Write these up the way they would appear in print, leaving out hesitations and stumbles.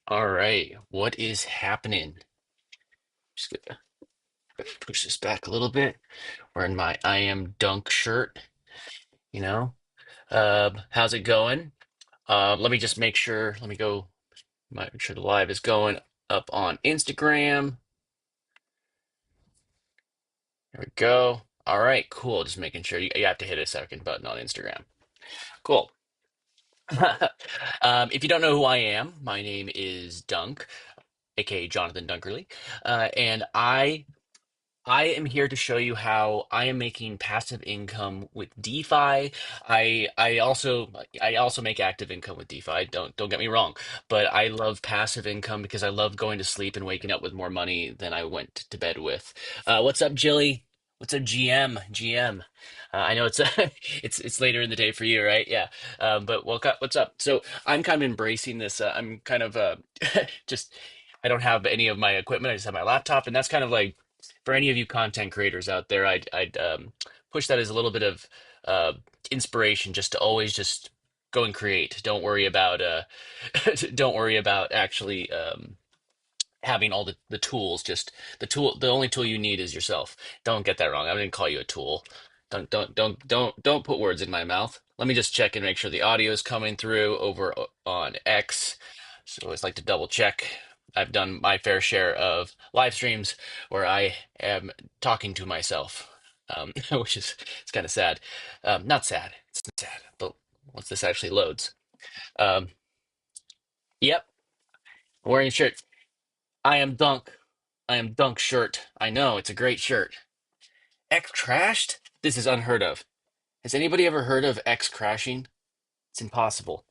All right, what is happening? Just gonna push this back a little bit. Wearing my I am Dunk shirt, you know. How's it going? Let me just make sure. Let me go. Make sure the live is going up on Instagram. There we go. All right, cool. Just making sure you have to hit a second button on Instagram. Cool. If you don't know who I am, my name is Dunk, aka Jonathan Dunkerley, and I am here to show you how I am making passive income with DeFi. I also make active income with DeFi. Don't get me wrong, but I love passive income because I love going to sleep and waking up with more money than I went to bed with. What's up, Jilly? What's up, GM? GM. I know it's it's later in the day for you, right? Yeah. But what's up? So I'm kind of embracing this. I'm kind of just I don't have any of my equipment. I just have my laptop, and that's kind of like for any of you content creators out there, I'd push that as a little bit of uh, inspiration, just to always just go and create. Don't worry about don't worry about actually having all the tools. Just the only tool you need is yourself. Don't get that wrong. I didn't call you a tool. Don't put words in my mouth. Let me just check and make sure the audio is coming through over on X. So I always like to double check. I've done my fair share of live streams where I am talking to myself, which is it's kind of sad. Not sad. It's not sad, but once this actually loads, um, yep, wearing a shirt. I am Dunk. I am Dunk shirt. I know it's a great shirt. X crashed? This is unheard of. Has anybody ever heard of X crashing? It's impossible.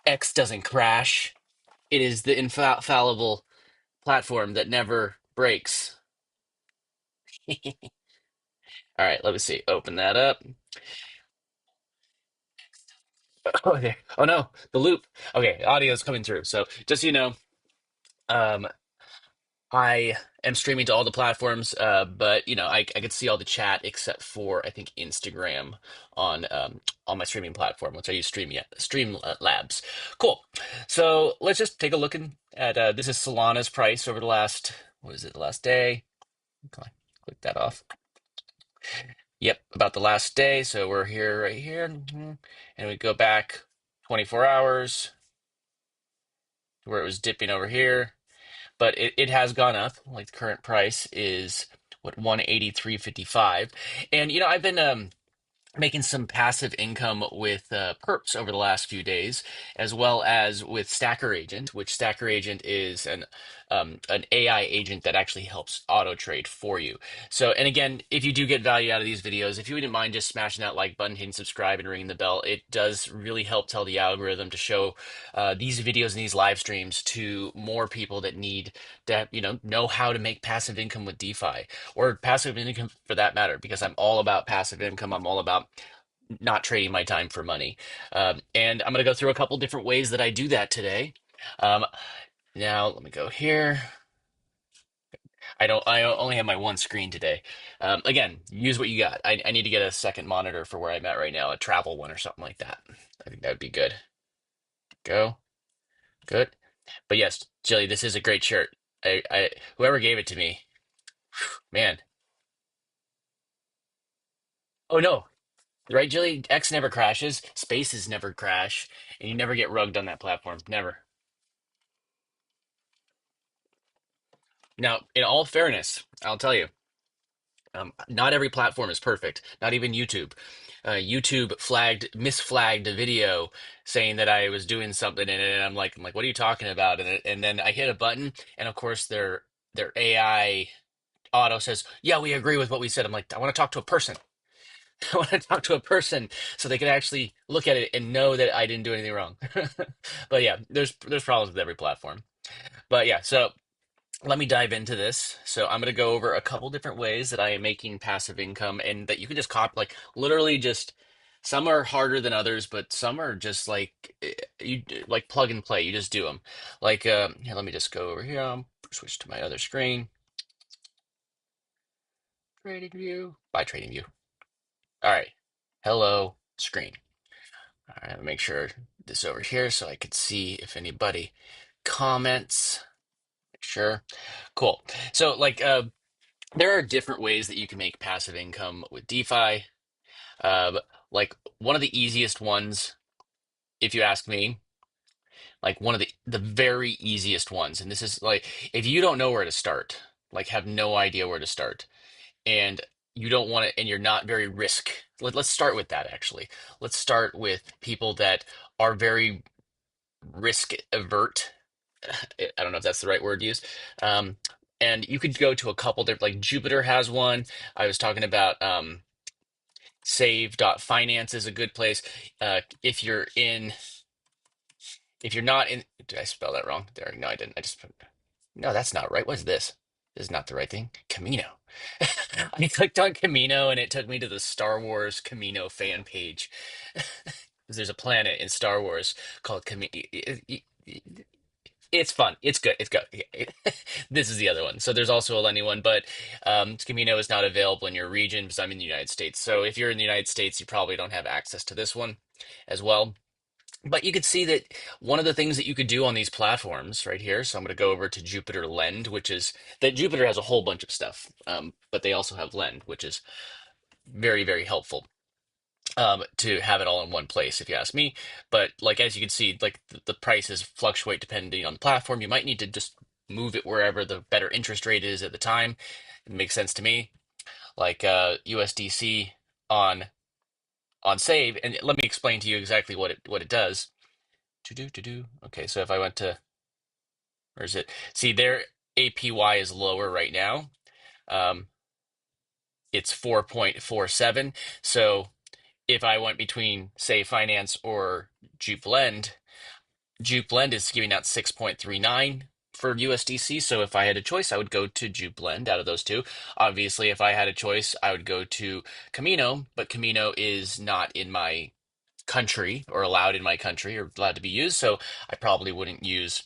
X doesn't crash. It is the infallible platform that never breaks. All right, let me see. Open that up. Oh, there. Oh no, the loop. Okay, audio is coming through. So just so you know, um, I am streaming to all the platforms, but I could see all the chat except for I think Instagram on my streaming platform, which I use Stream Labs. Cool. So let's just take a look at this is Solana's price over the last what is it, the last day? Okay, click that off. Yep, about the last day. So we're here right here, and we go back 24 hours where it was dipping over here. But it has gone up. Like the current price is what 183.55, and I've been making some passive income with perps over the last few days, as well as with Stacker Agent, which Stacker Agent is an AI agent that actually helps auto trade for you. So, and again, if you do get value out of these videos, if you wouldn't mind just smashing that like button, hitting subscribe, and ringing the bell, it does really help tell the algorithm to show these videos and these live streams to more people that need to, know how to make passive income with DeFi or passive income for that matter, because I'm all about passive income. I'm all about not trading my time for money. And I'm going to go through a couple different ways that I do that today. Um, Now, let me go here. I only have my one screen today. Again, use what you got. I need to get a second monitor for where I'm at right now, a travel one or something like that. I think that would be good. Go. Good. But yes, Jilly, this is a great shirt. Whoever gave it to me, man. Oh no, right, Jilly? X never crashes. Spaces never crash, and you never get rugged on that platform. Never. Now, in all fairness, I'll tell you, not every platform is perfect. Not even YouTube. YouTube misflagged a video saying that I was doing something in it, and I'm like, what are you talking about? And then I hit a button, and of course their AI auto says, yeah, we agree with what we said. I'm like, I want to talk to a person. I want to talk to a person so they can actually look at it and know that I didn't do anything wrong. But yeah, there's problems with every platform. But yeah, so let me dive into this. So I'm going to go over a couple different ways that I am making passive income and that you can just copy, like literally just some are harder than others, but some are just like you like plug and play. You just do them. Like here, let me just go over here. Switch to my other screen. Trading view. By trading view. All right. Hello screen. All right. Let me make sure this over here so I could see if anybody. comments. Sure. Cool. So there are different ways that you can make passive income with DeFi. Like one of the easiest ones, if you ask me, like one of the very easiest ones, and this is like if you don't know where to start, like have no idea where to start, and you don't want to, and you're not very risk. Let's start with that actually. Let's start with people that are very risk avert. I don't know if that's the right word to use. Um, and you could go to a couple different, like Jupiter has one. I was talking about save.finance is a good place. If you're in, if you're not in, did I spell that wrong? There, no, I didn't. I just, no, that's not right. What is this? This is not the right thing. Camino. I clicked on Camino and it took me to the Star Wars Camino fan page. 'Cause there's a planet in Star Wars called Camino. It's fun. It's good. It's good. This is the other one. So there's also a Lenny one, but Camino is not available in your region because I'm in the United States. So if you're in the United States, you probably don't have access to this one as well. But you could see that one of the things that you could do on these platforms right here. So I'm going to go over to Jupiter Lend, which is that Jupiter has a whole bunch of stuff, but they also have Lend, which is very, very helpful to have it all in one place, if you ask me. But like as you can see, like the prices fluctuate depending on the platform. You might need to just move it wherever the better interest rate is at the time. It makes sense to me. Like USDC on Save, and let me explain to you exactly what it does. To do. Okay, so if I went to where is it? See, their APY is lower right now. Um, it's 4.47. So if I went between, say, Finance or Jupe Lend, Jupe Blend is giving out 6.39 for USDC. So if I had a choice, I would go to Jupe Blend out of those two. Obviously, if I had a choice, I would go to Camino, but Camino is not in my country or allowed in my country or allowed to be used. So I probably wouldn't use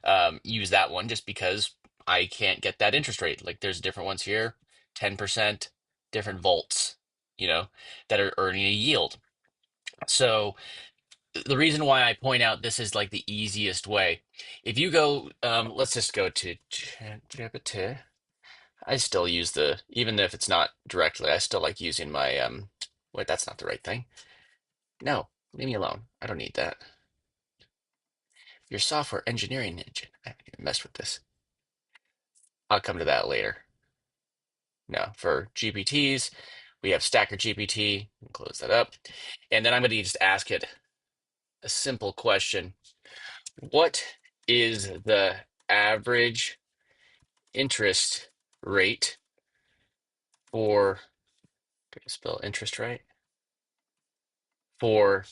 that one just because I can't get that interest rate. Like there's different ones here, 10%, different volts, that are earning a yield. So the reason why I point out this is like the easiest way. If you go, let's just go to ChatGPT. I still use even if it's not directly, I still like using my, wait, that's not the right thing. No, leave me alone. I don't need that. Your software engineering engine. I haven't even messed with this. I'll come to that later. No, for GPTs, we have Stacker GPT. Close that up. And then I'm going to just ask it a simple question. What is the average interest rate for, did I spell interest right? For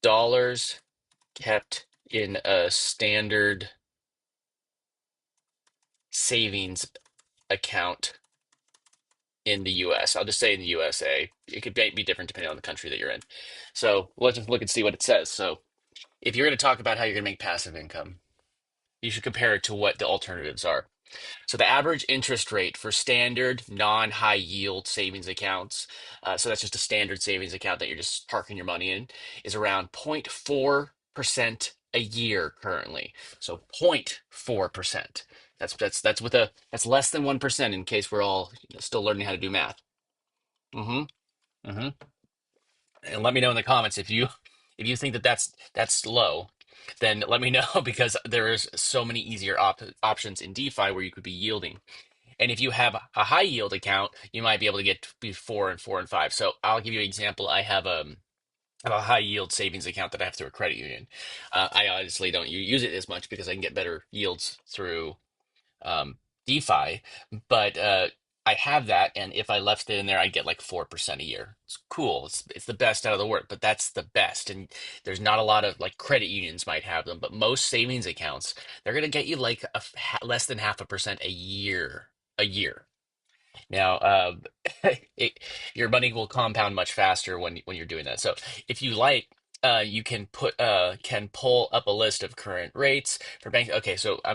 dollars kept in a standard savings account in the US. I'll just say in the USA. It could be different depending on the country that you're in. So let's just look and see what it says. So if you're going to talk about how you're going to make passive income, you should compare it to what the alternatives are. So the average interest rate for standard non-high yield savings accounts, so that's just a standard savings account that you're just parking your money in, is around 0.4% a year currently. So 0.4%. That's that's less than 1% in case we're all still learning how to do math. Mm-hmm. Mm-hmm. And let me know in the comments if you think that that's low, then let me know because there is so many easier options in DeFi where you could be yielding. And if you have a high yield account, you might be able to get be 4 and 5. So I'll give you an example. I have a high yield savings account that I have through a credit union. I honestly don't use it as much because I can get better yields through um, DeFi, but I have that, and if I left it in there, I'd get like 4% a year. It's cool. It's the best out of the work, but that's the best. And there's not a lot of like credit unions might have them, but most savings accounts they're gonna get you like less than 0.5% a year. A year. Now, it, your money will compound much faster when you're doing that. So if you like. You can pull up a list of current rates for banks. Okay, so I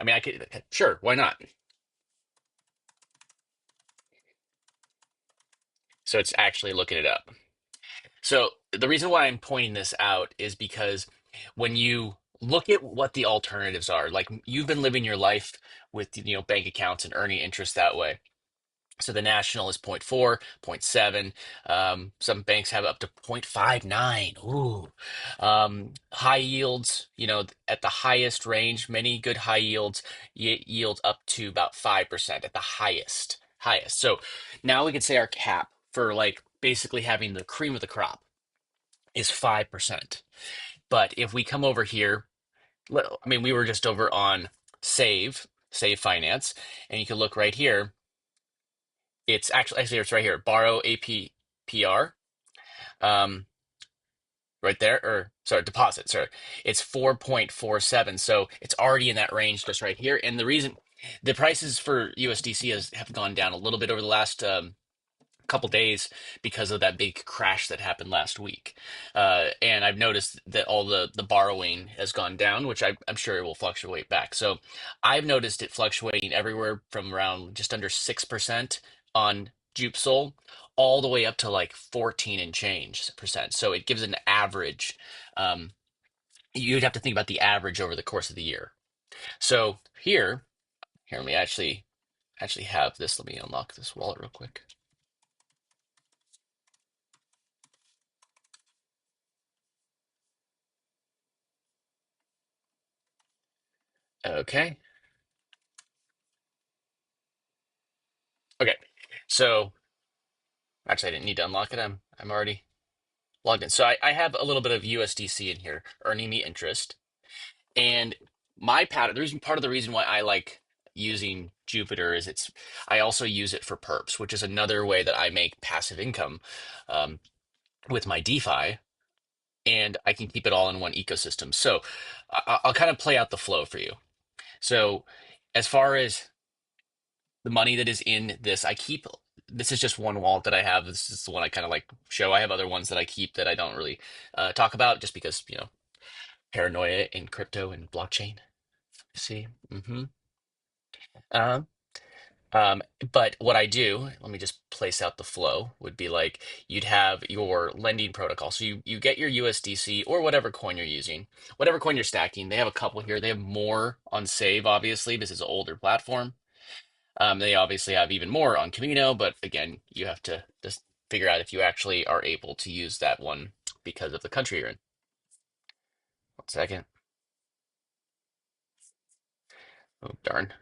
mean, I could sure, why not? So it's actually looking it up. So the reason why I'm pointing this out is because when you look at what the alternatives are, like you've been living your life with, bank accounts and earning interest that way. So the national is point 0.4, zero point 0.7. Some banks have up to 0.59. Ooh. High yields, at the highest range, many good high yields yield up to about 5% at the highest. Highest. So now we could say our cap for like basically having the cream of the crop is 5%. But if we come over here, I mean, we were just over on Save Finance, and you can look right here. It's actually it's right here. Borrow APR, right there, or sorry, deposit. Sorry, it's 4.47. So it's already in that range just right here. And the reason the prices for USDC have gone down a little bit over the last couple days because of that big crash that happened last week. And I've noticed that all the borrowing has gone down, which I'm sure it will fluctuate back. So I've noticed it fluctuating everywhere from around just under 6% on Jupesol all the way up to like 14 and change percent. So it gives an average. Um, you'd have to think about the average over the course of the year. So here, let me actually have this. Let me unlock this wallet real quick. Okay. Okay. So actually, I didn't need to unlock it. I'm already logged in. So I have a little bit of USDC in here, earning me interest. And my pattern, the reason part of the reason why I like using Jupiter is I also use it for perps, which is another way that I make passive income um, with my DeFi, and I can keep it all in one ecosystem. So I'll kind of play out the flow for you. So as far as the money that is in this, this is just one wallet that I have. This is the one I kind of like show. I have other ones that I keep that I don't really talk about just because, paranoia in crypto and blockchain. See? Um, um, but what I do, let me just place out the flow, would be like you'd have your lending protocol. So you get your USDC or whatever coin you're using, whatever coin you're stacking. They have a couple here. They have more on Save, obviously. This is an older platform. They obviously have even more on Camino, but again, you have to just figure out if you actually are able to use that one because of the country you're in. 1 second. Oh, darn.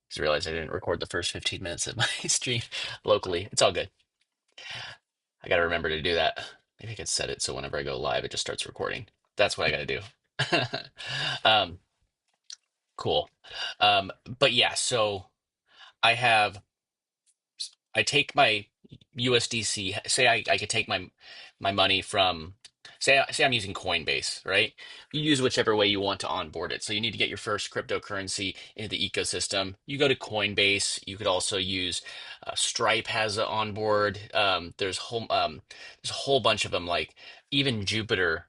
Just realized I didn't record the first 15 minutes of my stream locally. It's all good. I got to remember to do that. Maybe I could set it so whenever I go live, it just starts recording. That's what I got to do. um, cool. But yeah, so I have I take my USDC. Say I could take my money from say I'm using Coinbase, right? You use whichever way you want to onboard it. So you need to get your first cryptocurrency into the ecosystem. You go to Coinbase. You could also use Stripe has an onboard. There's a whole bunch of them. Like even Jupiter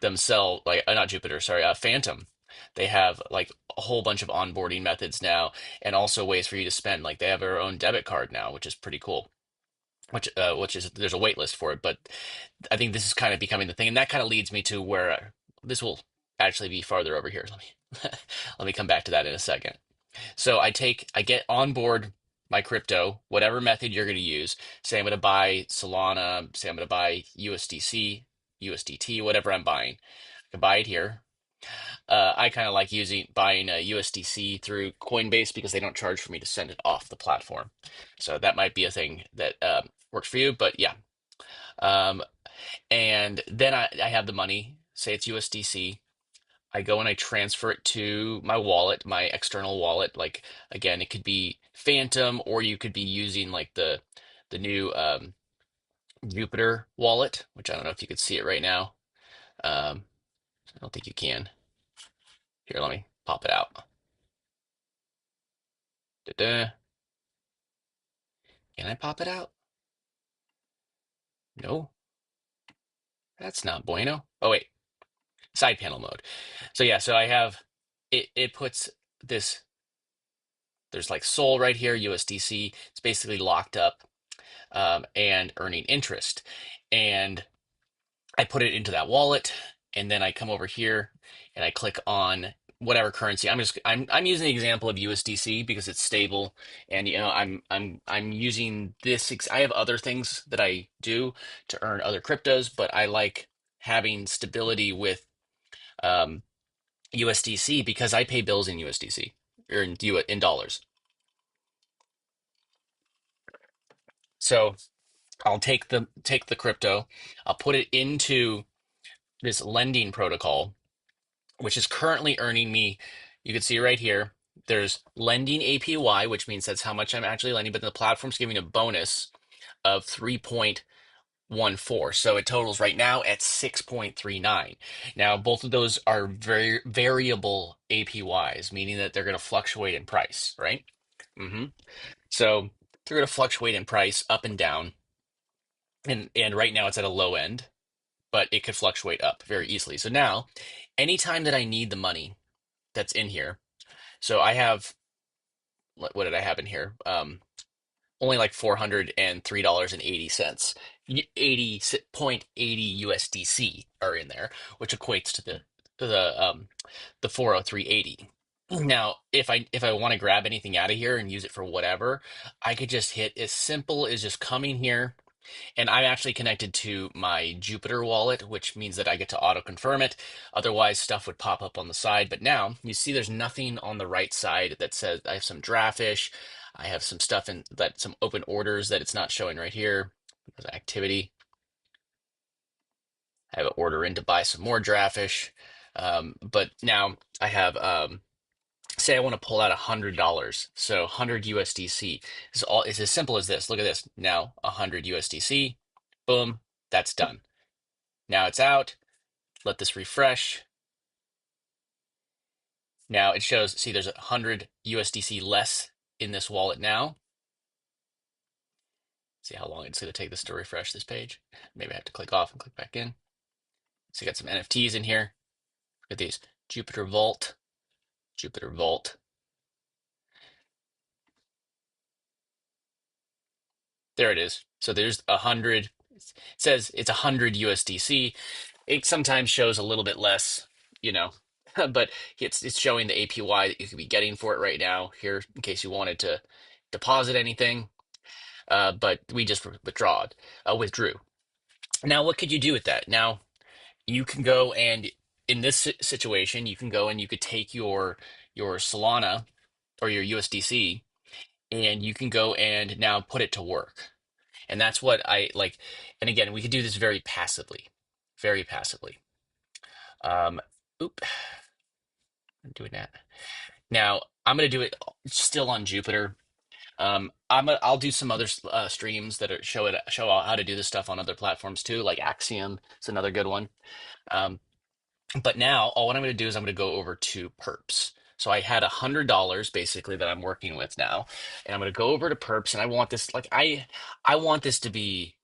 themselves, like not Jupiter, sorry, Phantom. They have like a whole bunch of onboarding methods now, and also ways for you to spend. Like they have their own debit card now, which is pretty cool. Which is there's a wait list for it, but I think this is kind of becoming the thing, and that kind of leads me to where this will actually be farther over here. Let me let me come back to that in a second. So I get on board my crypto, whatever method you're going to use. Say I'm going to buy Solana. Say I'm going to buy USDC, USDT, whatever I'm buying. I can buy it here. I kind of like buying USDC through Coinbase because they don't charge for me to send it off the platform. So that might be a thing that works for you. But yeah, um, and then I have the money. Say it's USDC. I go and I transfer it to my wallet, my external wallet. Like again, it could be Phantom, or you could be using like the new Jupiter wallet, which I don't know if you could see it right now. Um, I don't think you can. Here, let me pop it out. Da-da. Can I pop it out? No, that's not bueno. Oh wait, side panel mode. So yeah, so I have it puts this there's like Sol right here, USDC. It's basically locked up. and earning interest. And I put it into that wallet, and then I come over here and I click on whatever currency. I'm using the example of USDC because it's stable, and I'm using this. I have other things that I do to earn other cryptos, but I like having stability with um, USDC because I pay bills in USDC or in dollars. So I'll take the crypto, I'll put it into this lending protocol, which is currently earning me. You can see right here, there's lending APY, which means that's how much I'm actually lending, but the platform's giving a bonus of 3.14. So it totals right now at 6.39. Now, both of those are very variable APYs, meaning that they're going to fluctuate in price, right? hmm So they're going to fluctuate in price up and down. And right now it's at a low end, but it could fluctuate up very easily. So now, anytime that I need the money that's in here, so I have, what did I have in here? Only like $403.80. 80.80 USDC are in there, which equates to the 403.80. Now, if I want to grab anything out of here and use it for whatever, I could just hit as simple as just coming here, and I'm actually connected to my Jupiter wallet, which means that I get to auto confirm it. Otherwise, stuff would pop up on the side. But now you see there's nothing on the right side that says I have some draftfish. I have some stuff in that, some open orders that it's not showing right here. There's activity. I have an order in to buy some more draftfish. But now I have, say I want to pull out $100. So 100 USDC. It's as simple as this. Look at this. Now 100 USDC. Boom. That's done. Now it's out. Let this refresh. Now it shows, see, there's 100 USDC less in this wallet now. See how long it's going to take this to refresh this page. Maybe I have to click off and click back in. So you got some NFTs in here. Look at these. Jupiter Vault, Jupiter Vault. There it is. So there's 100. It says it's 100 USDC. It sometimes shows a little bit less, you know, but it's showing the APY that you could be getting for it right now here in case you wanted to deposit anything. But we just withdrew. Now, what could you do with that? Now, you can go and in this situation, you can go and you could take your Solana or your USDC, and you can go and now put it to work. And that's what I like. And again, we could do this very passively, very passively. Um, oop, I'm doing that. Now, I'm going to do it still on Jupiter. I'll do some other streams that show how to do this stuff on other platforms too, like Axiom. It's another good one. Um, but now, all what I'm going to do is I'm going to go over to Perps. So I had $100 basically that I'm working with now, and I'm going to go over to Perps, and I want this like I want this to be.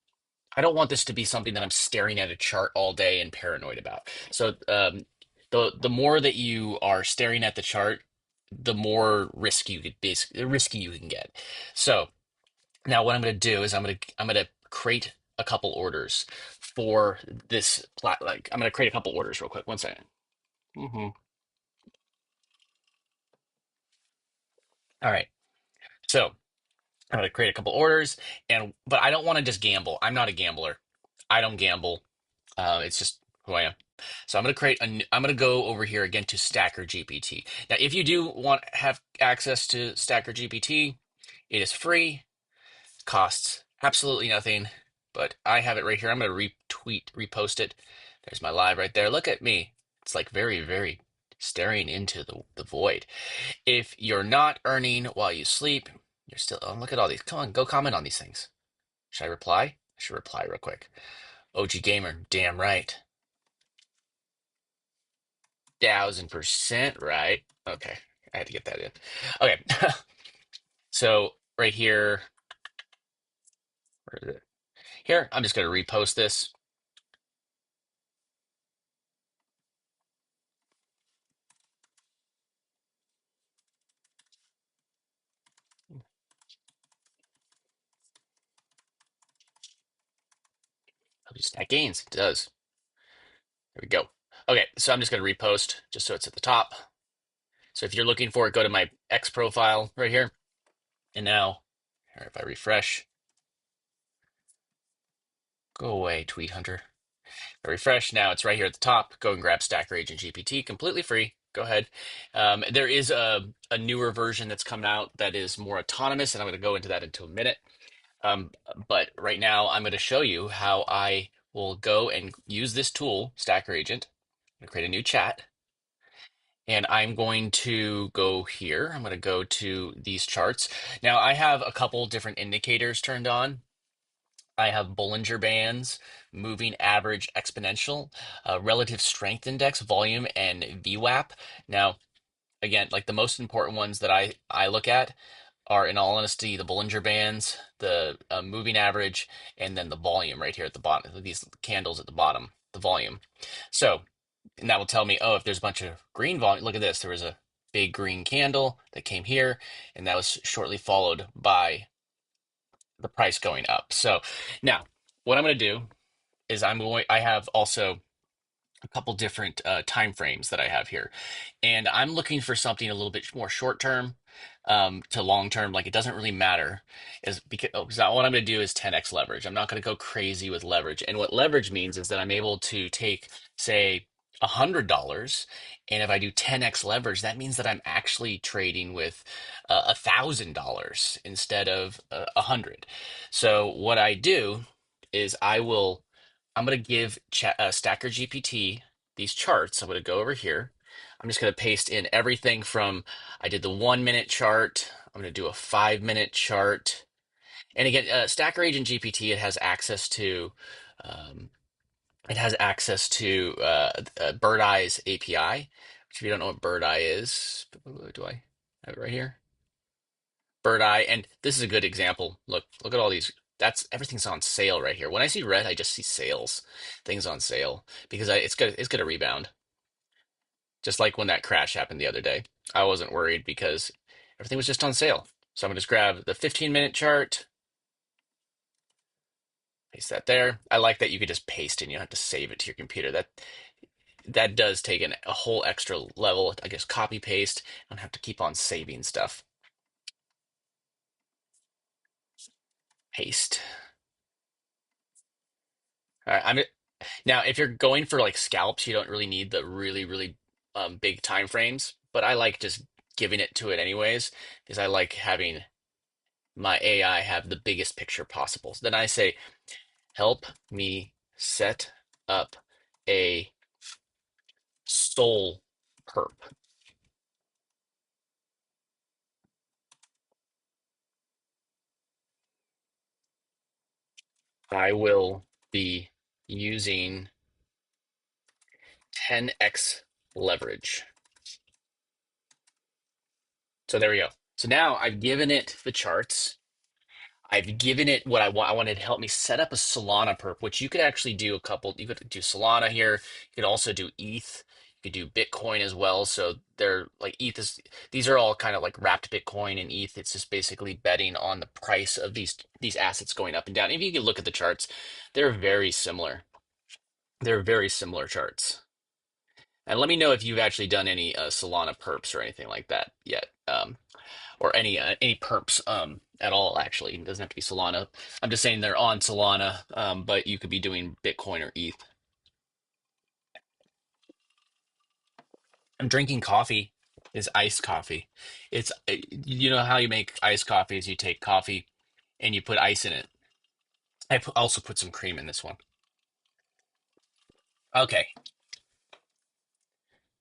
I don't want this to be something that I'm staring at a chart all day and paranoid about. So the more that you are staring at the chart, the more risky you can get. So now what I'm going to do is I'm going to create a couple orders for this like I'm going to create a couple orders real quick. One second. hmm All right. So I'm going to create a couple orders, and but I don't want to just gamble. I'm not a gambler. I don't gamble. It's just who I am. So I'm going to go over here again to Stacker GPT. Now, if you do want have access to Stacker GPT, it is free, costs absolutely nothing, but I have it right here. I'm going to repost it. There's my live right there. Look at me. It's like very, very staring into the void. If you're not earning while you sleep, you're still, oh, look at all these. Come on, go comment on these things. Should I reply? I should reply real quick. OG Gamer, damn right. 1000% right. Okay, I had to get that in. Okay, so right here, where is it? Here, I'm just going to repost this. Help you stack gains. It does. There we go. Okay, so I'm just going to repost just so it's at the top. So if you're looking for it, go to my X profile right here. And now, if I refresh, go away, Tweet Hunter. I refresh. Now it's right here at the top. Go and grab Stacker Agent GPT, completely free. Go ahead. There is a newer version that's come out that is more autonomous, and I'm going to go into that into a minute. Um, but right now, I'm going to show you how I will go and use this tool, Stacker Agent. I'm going to create a new chat, and I'm going to go here. I'm going to go to these charts. Now, I have a couple different indicators turned on. I have Bollinger Bands, Moving Average Exponential, Relative Strength Index, Volume, and VWAP. Now, again, like the most important ones that I look at are, in all honesty, the Bollinger Bands, the Moving Average, and then the volume right here at the bottom. These candles at the bottom, the volume. So, and that will tell me, oh, if there's a bunch of green volume, look at this. There was a big green candle that came here, and that was shortly followed by the price going up. So now what I'm going to do is I have also a couple different time frames that I have here, and I'm looking for something a little bit more short term to long term. Like it doesn't really matter, is because what I'm going to do is 10x leverage. I'm not going to go crazy with leverage, and what leverage means is that I'm able to take, say, $100, and if I do 10x leverage, that means that I'm actually trading with $1,000 instead of 100. So what I do is I'm going to give Stacker GPT these charts. I'm going to go over here. I'm just going to paste in everything from, I did the 1 minute chart. I'm going to do a 5 minute chart. And again, Stacker Agent GPT, um, it has access to Bird Eye's API, which if you don't know what Bird Eye is, do I have it right here? Bird Eye, and this is a good example. Look at all these. That's everything's on sale right here. When I see red, I just see sales, things on sale because it's gonna rebound. Just like when that crash happened the other day, I wasn't worried because everything was just on sale. So I'm gonna just grab the 15-minute chart, paste that there. I like that you could just paste it and you don't have to save it to your computer. That does take a whole extra level. I guess copy paste. I don't have to keep on saving stuff. Paste. All right, now, if you're going for like scalps, you don't really need the really big time frames, but I like just giving it to it anyways because I like having my AI have the biggest picture possible. So then I say, help me set up a soul perp. I will be using 10x leverage. So there we go. So now I've given it the charts. I've given it what I want. I wanted to help me set up a Solana perp, which you could actually do a couple. You could do Solana here. You could also do ETH. You could do Bitcoin as well. So they're like ETH is, these are all kind of like wrapped Bitcoin and ETH. It's just basically betting on the price of these assets going up and down. If you can look at the charts, they're very similar. They're very similar charts. And let me know if you've actually done any Solana perps or anything like that yet. Or any perps at all, actually. It doesn't have to be Solana. I'm just saying they're on Solana, but you could be doing Bitcoin or ETH. I'm drinking coffee. It's iced coffee. You know how you make iced coffee is you take coffee and you put ice in it. Also put some cream in this one. Okay,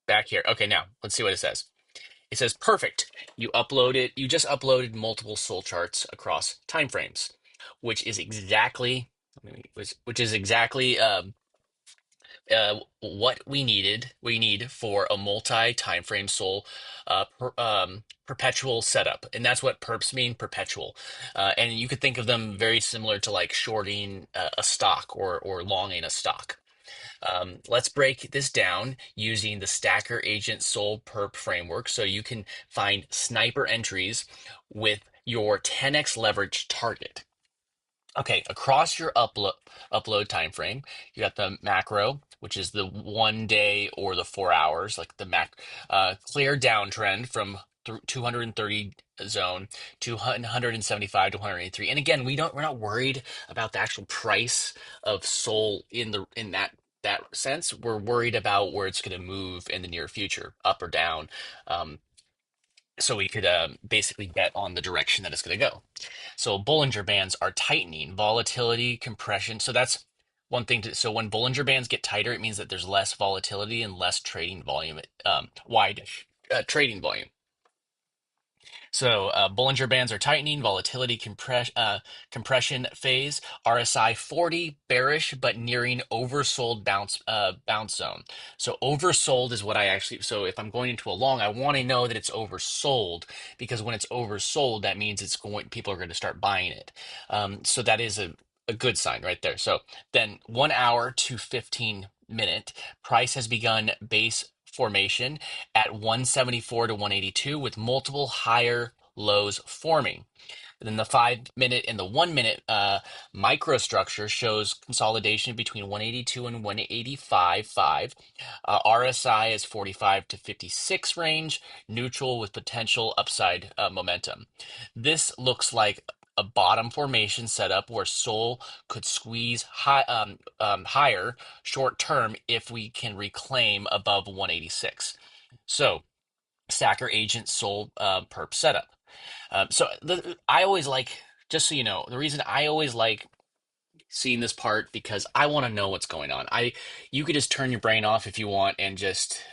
back here. Okay, now let's see what it says. It says perfect. You just uploaded multiple soul charts across timeframes, which is exactly which is exactly what we need for a multi time frame soul perpetual setup, and that's what perps mean, perpetual. And you could think of them very similar to like shorting a stock or longing a stock. Let's break this down using the Stacker Agent Soul Perp framework so you can find sniper entries with your 10x leverage target. Okay, across your upload time frame, you got the macro, which is the 1 day or the 4 hours, like the clear downtrend from 230 zone to 175 to 183. And again, we're not worried about the actual price of Sol in that sense. We're worried about where it's going to move in the near future, up or down. Um, so we could basically bet on the direction that it's going to go. So Bollinger Bands are tightening, volatility, compression. So that's one thing so when Bollinger Bands get tighter, it means that there's less volatility and less trading volume, wide trading volume. So Bollinger Bands are tightening, volatility compression phase, RSI 40 bearish but nearing oversold bounce zone. So oversold is what I actually. So if I'm going into a long, I want to know that it's oversold because when it's oversold, that means people are going to start buying it. So that is a good sign right there. So then 1 hour to 15 minute price has begun base formation at 174 to 182 with multiple higher lows forming. Then the 5 minute and the 1 minute microstructure shows consolidation between 182 and 185.5. RSI is 45 to 56 range, neutral with potential upside momentum. This looks like a bottom formation setup where Sol could squeeze higher short term if we can reclaim above 186. So, Stacker Agent Sol perp setup. I always like, just so you know, the reason I always like seeing this part because I want to know what's going on. You could just turn your brain off if you want and just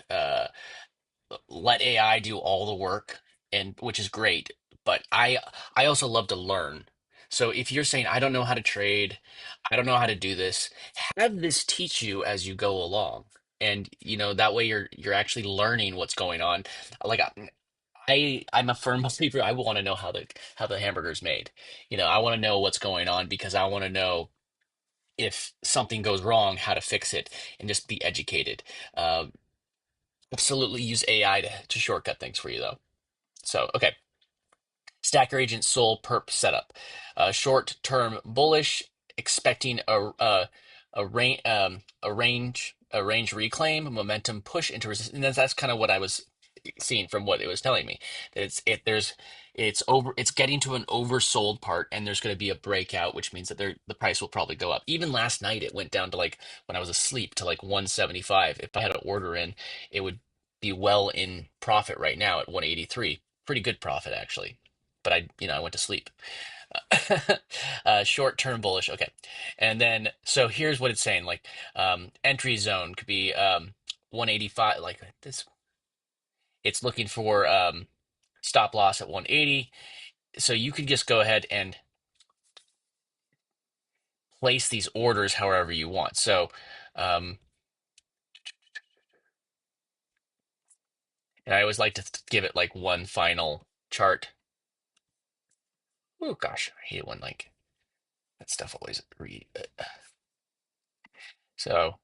let AI do all the work, and which is great. But I also love to learn. So if you're saying I don't know how to trade, I don't know how to do this, have this teach you as you go along. And that way you're actually learning what's going on. Like I'm a firm believer. I want to know how the hamburger's made. I want to know what's going on because I want to know if something goes wrong, how to fix it, and just be educated. Um, Absolutely use AI to shortcut things for you though. So okay, Stacker Agent Soul Perp setup. Short term bullish, expecting a range reclaim, momentum push into resistance. And that's kind of what I was seeing from what it was telling me. That it's getting to an oversold part, and there's going to be a breakout, which means that the price will probably go up. Even last night, it went down to like when I was asleep to like 175. If I had an order in, it would be well in profit right now at 183. Pretty good profit actually, but I went to sleep. Short-term bullish. Okay. And then, so here's what it's saying. Like, entry zone could be 185. Like this, it's looking for stop loss at 180. So you can just go ahead and place these orders however you want. So, um, and I always like to give it like one final chart. Oh gosh, I hate it when like that stuff always read. So,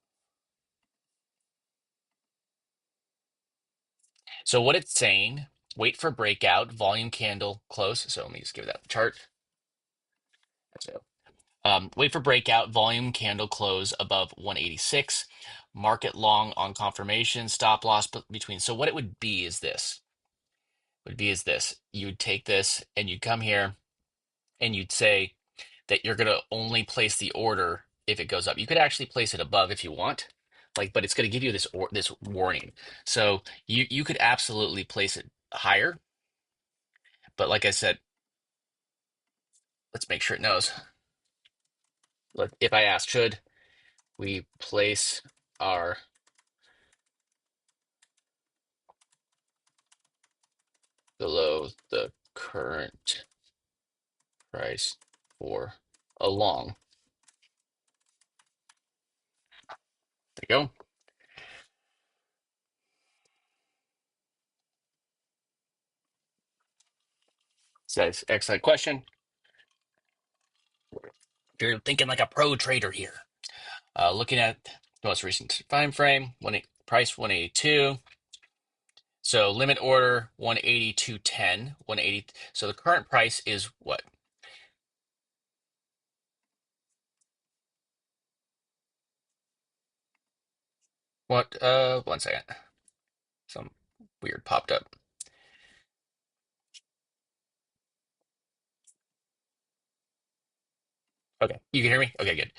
so what it's saying, wait for breakout, volume candle close. So let me just give that chart. So, wait for breakout, volume candle close above 186. Market long on confirmation, stop loss between. So what it would be is this. Would be is this. You would take this and you'd come here and you'd say that you're gonna only place the order if it goes up. You could actually place it above if you want, like, but it's gonna give you this warning. So you could absolutely place it higher, but like I said, let's make sure it knows. Look, if I ask, should we place our below the current price for a long? There you go. Says excellent question. If you're thinking like a pro trader here, looking at the most recent time frame, price 182. So limit order 182.10, 180. So the current price is what? What? One second. Some weird popped up. Okay, you can hear me? Okay, good.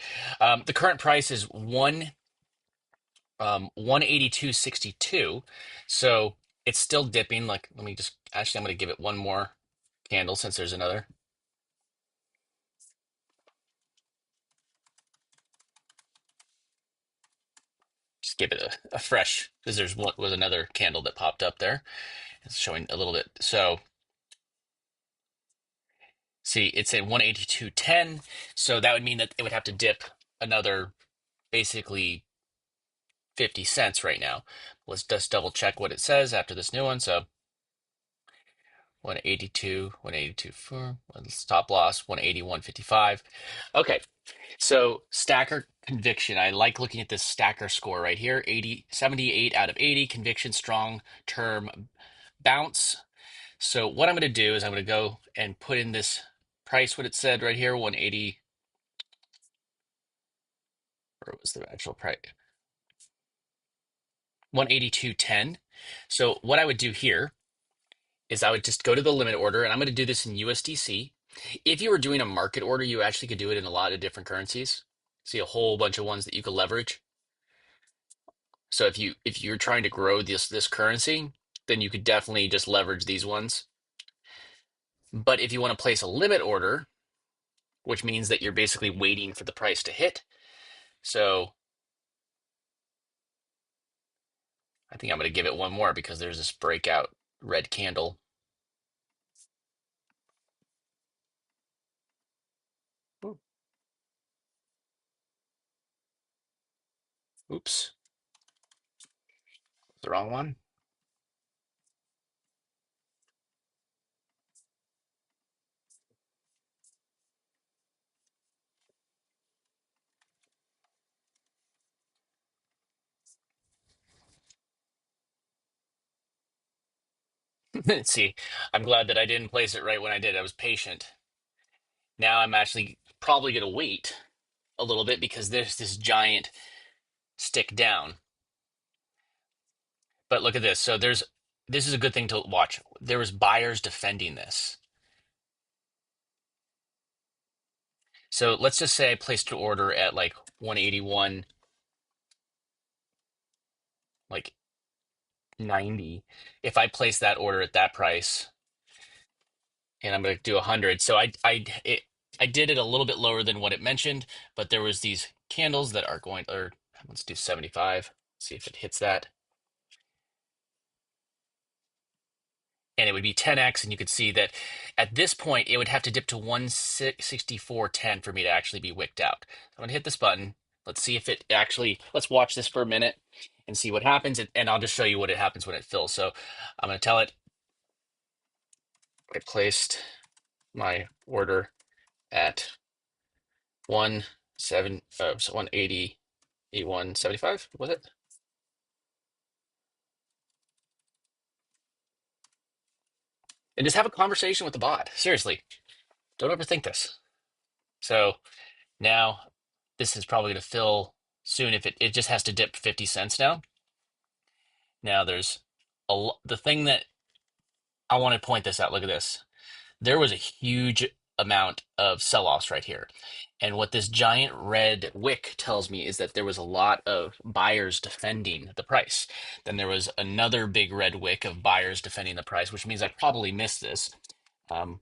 The current price is 182.62. So it's still dipping. Like, let me just actually I'm gonna give it one more candle since there's another. Just give it a fresh because there's one was another candle that popped up there. It's showing a little bit. So see, it's at 182.10. So that would mean that it would have to dip another basically 50 cents right now. Let's just double check what it says after this new one. So 182, 182 for stop loss, 181.55. Okay, so stacker conviction. I like looking at this stacker score right here. 80, 78 out of 80. Conviction, strong term bounce. So what I'm going to do is I'm going to go and put in this price, what it said right here, 180, or was the actual price? 182.10. So what I would do here is I would just go to the limit order, and I'm going to do this in USDC. If you were doing a market order, you actually could do it in a lot of different currencies. See a whole bunch of ones that you could leverage. So if you're trying to grow this currency, then you could definitely just leverage these ones. But if you want to place a limit order, which means that you're basically waiting for the price to hit. So I think I'm going to give it one more because there's this breakout red candle. Oops, the wrong one. See, I'm glad that I didn't place it right when I did. I was patient. Now I'm actually probably going to wait a little bit because there's this giant stick down. But look at this. So this is a good thing to watch. There was buyers defending this. So let's just say I placed an order at like 181, like 90. If I place that order at that price, and I'm going to do 100. So I did it a little bit lower than what it mentioned, but there was these candles that are going, or let's do 75. See if it hits that. And it would be 10x, and you could see that at this point it would have to dip to 164.10 for me to actually be wicked out. I'm gonna hit this button. Let's see if it actually, let's watch this for a minute and see what happens, and I'll just show you what it happens when it fills. So I'm gonna tell it I placed my order at 180, 81.75, was it? And just have a conversation with the bot. Seriously, don't overthink this. So now this is probably going to fill soon. If it just has to dip 50 cents now. Now there's the thing that I want to point this out. Look at this. There was a huge amount of sell-offs right here. And what this giant red wick tells me is that there was a lot of buyers defending the price. Then there was another big red wick of buyers defending the price, which means I probably missed this,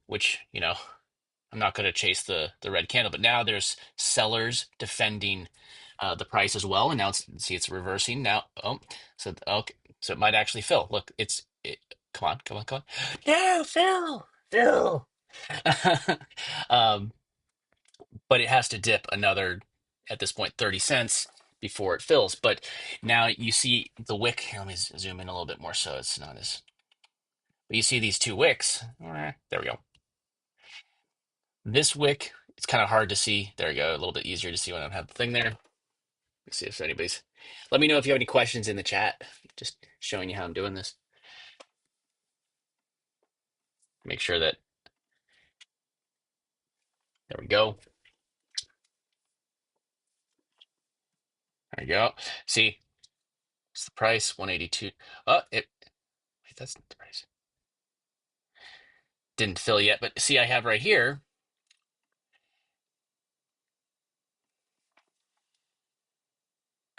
which, I'm not going to chase the red candle, but now there's sellers defending the price as well, and now see it's reversing now. Oh, so okay, so it might actually fill. Look, come on, come on, come on. No, fill. um, but it has to dip another at this point 30 cents before it fills. But now you see the wick. Here, let me zoom in a little bit more so it's not as. But you see these two wicks. There we go. This wick, it's kind of hard to see. There you go. A little bit easier to see when I don't have the thing there. Let's see if anybody's. Let me know if you have any questions in the chat. Just showing you how I'm doing this. Make sure that. There we go. There you go. See, It's the price, 182. Oh, wait, that's not the price. Didn't fill yet, but see, I have right here.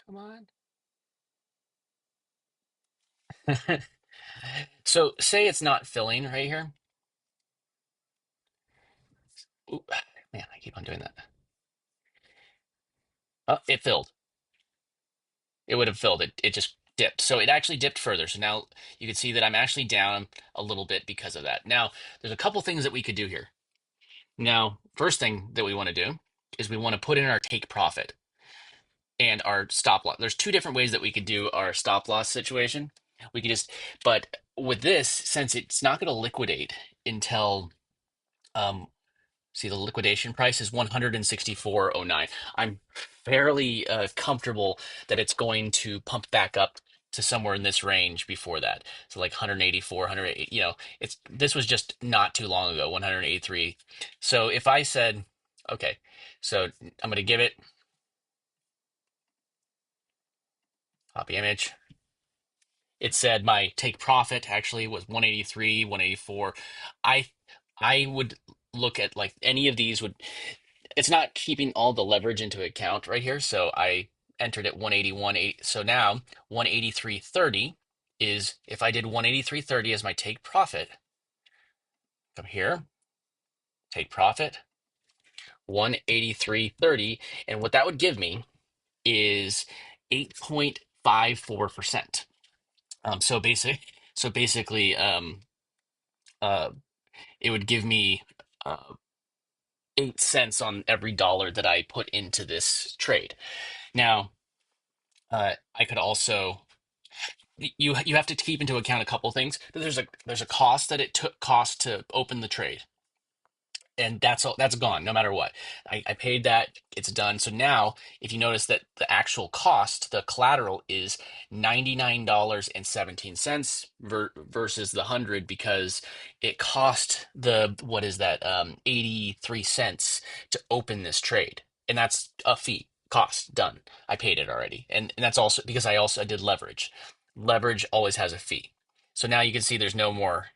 Come on. So say it's not filling right here. Ooh, man, I keep on doing that. Oh, it filled. It would have filled. It just dipped. So it actually dipped further. So now you can see that I'm actually down a little bit because of that. Now, there's a couple things that we could do here. Now, first thing that we want to do is we want to put in our take profit and our stop loss. There's two different ways that we could do our stop loss situation. We could just, but with this, since it's not going to liquidate until um, see, the liquidation price is 164.09. I'm fairly comfortable that it's going to pump back up to somewhere in this range before that. So like 184, 180, it's this was just not too long ago, 183. So if I said, okay, so I'm going to give it copy image. It said my take profit actually was 183, 184. I I would look at like any of these would it's not keeping all the leverage into account right here. So I entered at 181. So now 183.30 is if I did 183.30 as my take profit, come here, take profit, 183.30. And what that would give me is 8.54%. So basically, uh, it would give me 8 cents on every dollar that I put into this trade. Now, I could also you have to keep into account a couple things. There's a cost that it took cost to open the trade, and that's all that's gone no matter what. I paid that, it's done. So now if you notice that the actual cost, the collateral is $99.17 versus the 100 because it cost the what is that 83 cents to open this trade, and that's a fee cost done. I paid it already, and that's also because I did leverage always has a fee. So now you can see there's no more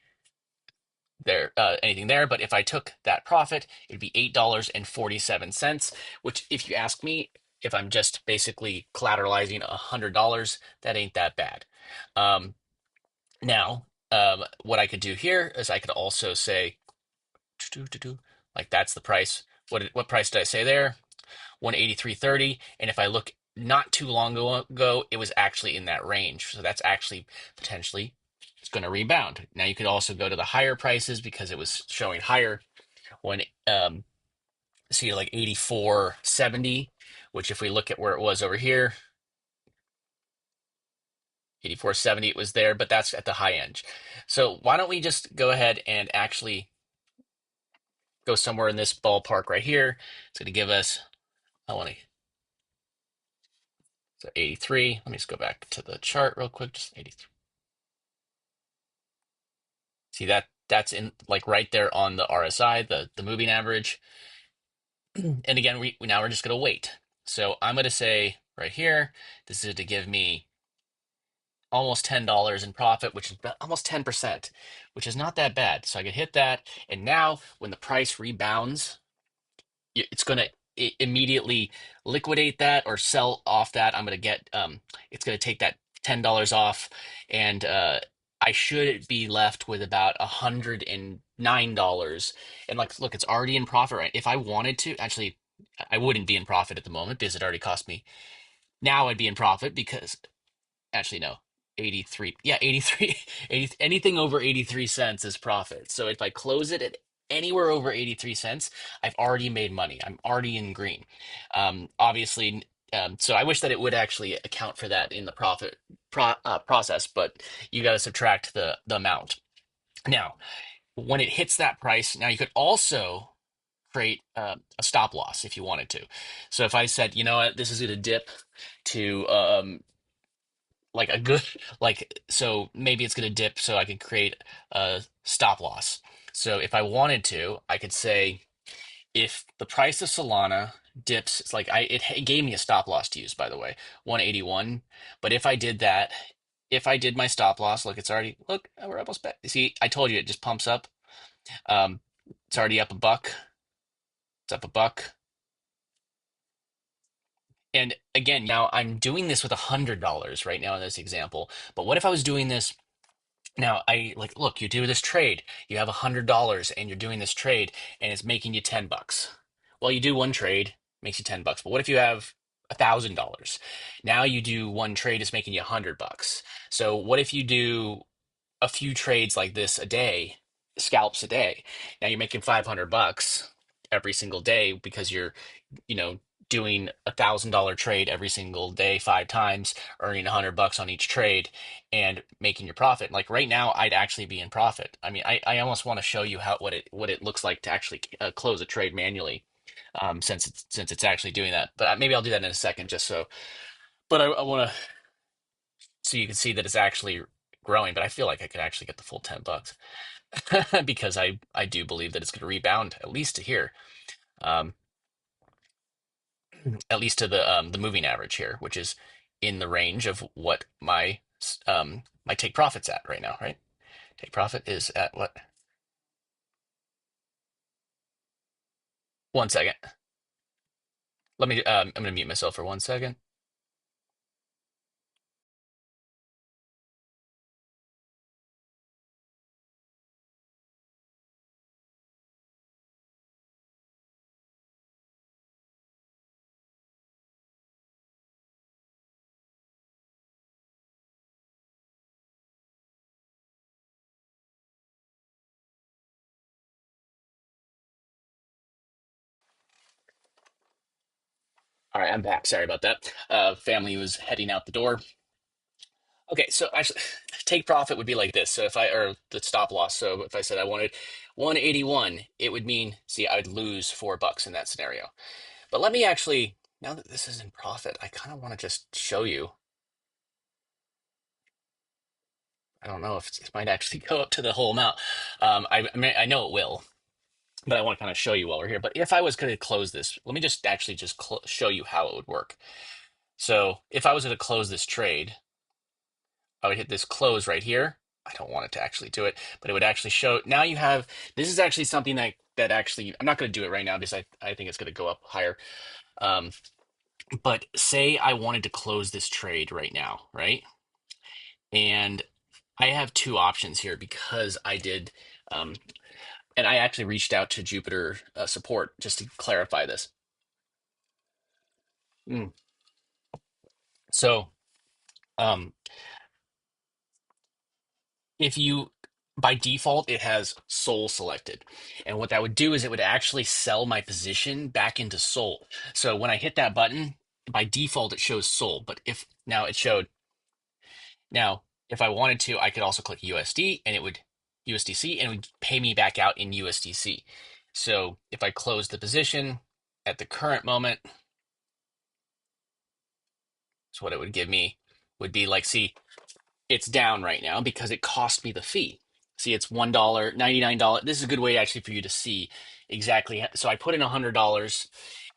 there anything there, but if I took that profit it'd be $8.47, which if you ask me, if I'm just basically collateralizing $100, that ain't that bad. Now what I could do here is I could also say like that's the price. What price did I say there? 183.30. And if I look not too long ago, it was actually in that range. So that's actually potentially it's going to rebound. Now you could also go to the higher prices because it was showing higher when see like 84.70, which if we look at where it was over here, 84.70 it was there, but that's at the high end. So why don't we just go ahead and actually go somewhere in this ballpark right here. It's going to give us I want to so 83. Let me just go back to the chart real quick. Just 83. See that that's in like right there on the RSI, the moving average. And again, we now we're just gonna wait. So I'm gonna say right here, this is to give me almost $10 in profit, which is almost 10%, which is not that bad. So I could hit that. And now when the price rebounds, it's going to immediately liquidate that or sell off that. I'm going to get it's going to take that $10 off, and I should be left with about $109. And like, look, it's already in profit, right? If I wanted to, actually, I wouldn't be in profit at the moment because it already cost me. Now I'd be in profit because actually no, 83. Yeah, 83, 80, anything over 83 cents is profit. So if I close it at anywhere over 83 cents, I've already made money. I'm already in green. Obviously, so I wish that it would actually account for that in the process, but you got to subtract the amount. Now, when it hits that price, now you could also create a stop loss if you wanted to. So if I said, you know what, this is going to dip to like a good like so maybe it's going to dip so I can create a stop loss. So if I wanted to, I could say if the price of Solana dips, it's like it gave me a stop loss to use, by the way, 181. But if I did that, if I did my stop loss, look, it's already, look, we're almost back. See, I told you it just pumps up. Um, it's already up a buck. It's up a buck. And again, now I'm doing this with $100 right now in this example. But what if I was doing this now? I like, look, you do this trade, you have $100 and you're doing this trade and it's making you 10 bucks. Well, you do one trade, makes you 10 bucks. But what if you have $1,000? Now you do one trade, it's making you 100 bucks. So what if you do a few trades like this a day, scalps a day? Now you're making 500 bucks every single day because you're, you know, doing $1,000 trade every single day, 5 times, earning 100 bucks on each trade and making your profit. Like right now, I'd actually be in profit. I mean, I almost want to show you how what it looks like to actually close a trade manually, since it's actually doing that. But maybe I'll do that in a second, just so. But I want to so you can see that it's actually growing. But I feel like I could actually get the full 10 bucks because I do believe that it's going to rebound at least to here. Um, at least to the moving average here, which is in the range of what my take profit's at right now, right? Take profit is at what? 1 second. Let me I'm gonna mute myself for 1 second. All right, I'm back. Sorry about that. Family was heading out the door. Okay, so actually, take profit would be like this. So if I, or the stop loss. So if I said I wanted 181, it would mean, see, I would lose 4 bucks in that scenario. But let me actually, now that this is in profit, I kind of want to just show you. I don't know if it might actually go up to the whole amount. I mean, I know it will, but I want to kind of show you while we're here. But if I was going to close this, let me just actually just show you how it would work. So if I was going to close this trade, I would hit this close right here. I don't want it to actually do it, but it would actually show. Now you have, this is actually something that actually, I'm not going to do it right now because I think it's going to go up higher. Um, but say I wanted to close this trade right now, right? And I have two options here because I did, um, and I actually reached out to Jupiter support just to clarify this. Mm. So, um, if you, by default, it has Sol selected. And what that would do is it would actually sell my position back into Sol. So when I hit that button, by default, it shows Sol. But if now it showed, now if I wanted to, I could also click USD and it would USDC and it would pay me back out in USDC. So if I close the position at the current moment, so what it would give me would be like, see, it's down right now because it cost me the fee. See, it's $1, $99. This is a good way actually for you to see exactly. So I put in $100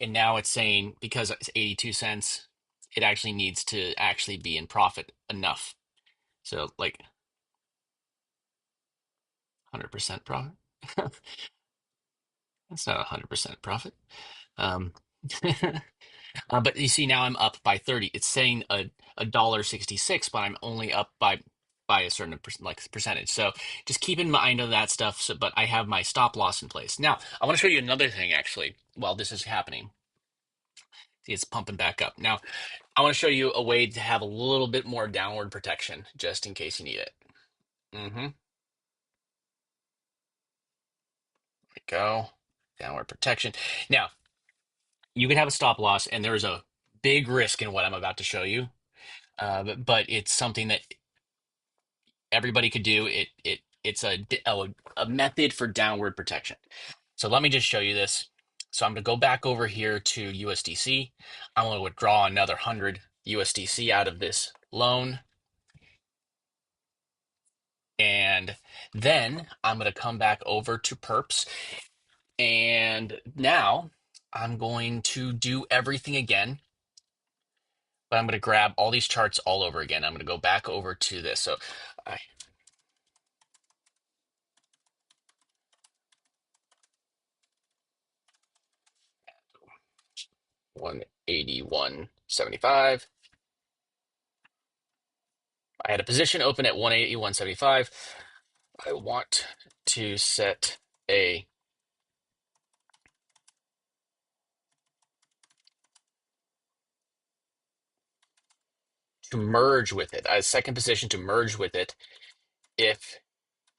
and now it's saying because it's 82 cents, it actually needs to actually be in profit enough. So like 100% profit. That's not 100% profit. Um, but you see now I'm up by 30. It's saying a dollar 66, but I'm only up by a certain like percentage. So just keep in mind of that stuff. So, but I have my stop loss in place. Now I want to show you another thing actually while this is happening. See, it's pumping back up. Now I want to show you a way to have a little bit more downward protection just in case you need it. There we go. Downward protection. Now you can have a stop loss, and there is a big risk in what I'm about to show you. But it's something that everybody could do. It's a method for downward protection. So let me just show you this. So I'm going to go back over here to USDC. I'm going to withdraw another 100 USDC out of this loan. And then I'm going to come back over to perps. And now I'm going to do everything again, but I'm going to grab all these charts all over again. I'm going to go back over to this. So I 181.75. I had a position open at 181.75. I want to set a to merge with it. A second position to merge with it if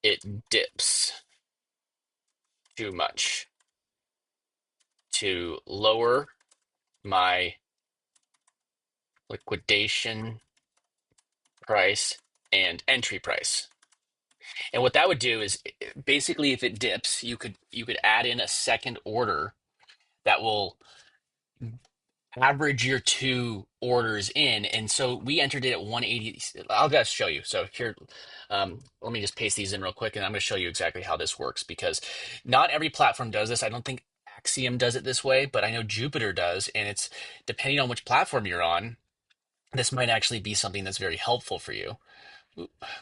it dips too much to lower my liquidation price and entry price. And what that would do is basically if it dips, you could add in a second order that will average your two orders in. And so we entered it at 180. I'll just show you. So here, let me just paste these in real quick, and I'm going to show you exactly how this works because not every platform does this. I don't think Axiom does it this way, but I know Jupiter does. And it's depending on which platform you're on, this might actually be something that's very helpful for you. Ooh, what are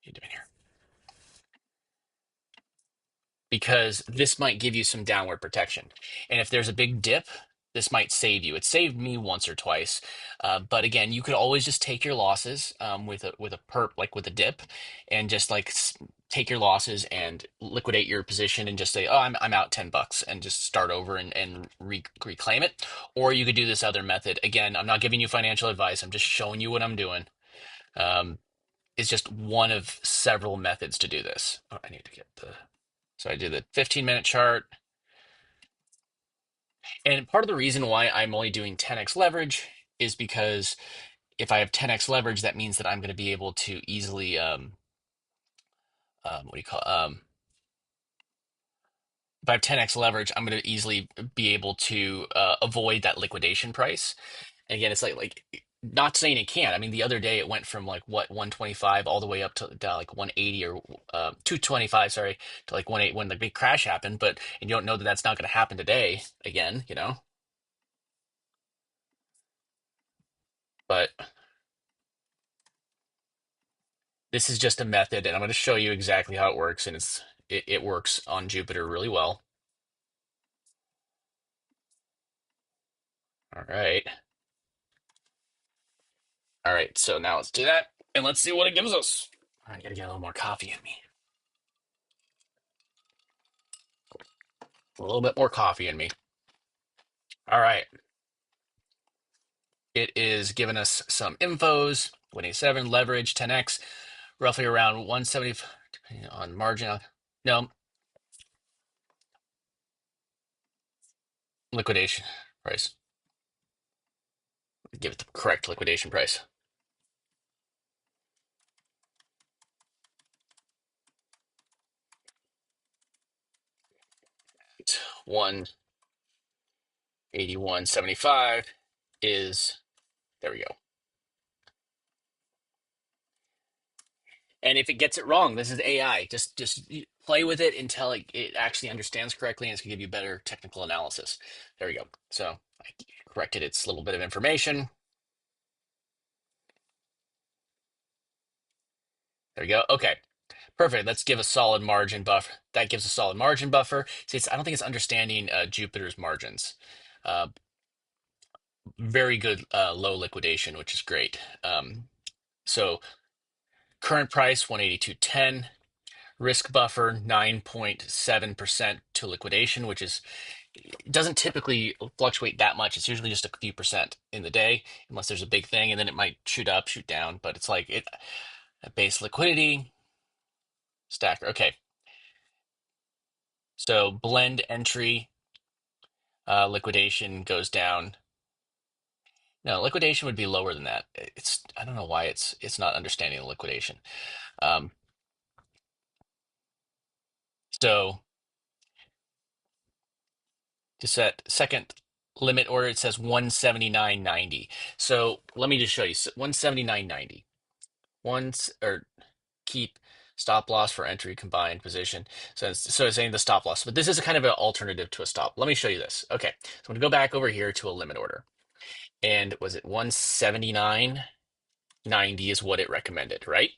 you doing here? Because this might give you some downward protection. And if there's a big dip, this might save you. It saved me once or twice, but again, you could always just take your losses with a perp like with a dip, and just like take your losses and liquidate your position and just say, oh, I'm out $10 and just start over and reclaim it. Or you could do this other method. Again, I'm not giving you financial advice. I'm just showing you what I'm doing. Um, it's just one of several methods to do this. Oh, I need to get the so I do the 15-minute chart. And part of the reason why I'm only doing 10x leverage is because if I have 10x leverage, that means that I'm going to be able to easily, what do you call, if I have 10x leverage, I'm going to easily be able to avoid that liquidation price. And again, it's like not saying it can't. I mean, the other day it went from like what 125 all the way up to down like 180 or 225, sorry, to like 180 when the big crash happened. But and you don't know that that's not going to happen today again, you know. But this is just a method, and I'm going to show you exactly how it works, and it works on Jupiter really well. All right. All right, so now let's do that, and let's see what it gives us. I gotta get a little more coffee in me. A little bit more coffee in me. All right. It is giving us some infos. 187 leverage, 10x, roughly around 170 depending on margin. No, liquidation price. Give it the correct liquidation price. 181.75 is there we go. And if it gets it wrong, this is AI. Just play with it until it actually understands correctly, and it's gonna give you better technical analysis. There we go. So I corrected its little bit of information. There we go. Okay, perfect. Let's give a solid margin buffer. That gives a solid margin buffer. See, I don't think it's understanding Jupiter's margins. Uh, Very good low liquidation, which is great. So current price 182.10. Risk buffer 9.7% to liquidation, which is it doesn't typically fluctuate that much. It's usually just a few percent in the day, unless there's a big thing, and then it might shoot up, shoot down. But it's like it base liquidity stacker. Okay, so blend entry liquidation goes down. No, liquidation would be lower than that. It's I don't know why it's not understanding the liquidation. Um, so to set second limit order, it says 179.90. So let me just show you 179.90. Once or keep. Stop loss for entry combined position. So it's saying the stop loss, but this is a kind of an alternative to a stop. Let me show you this. Okay, so I'm gonna go back over here to a limit order. And was it 179.90 is what it recommended, right?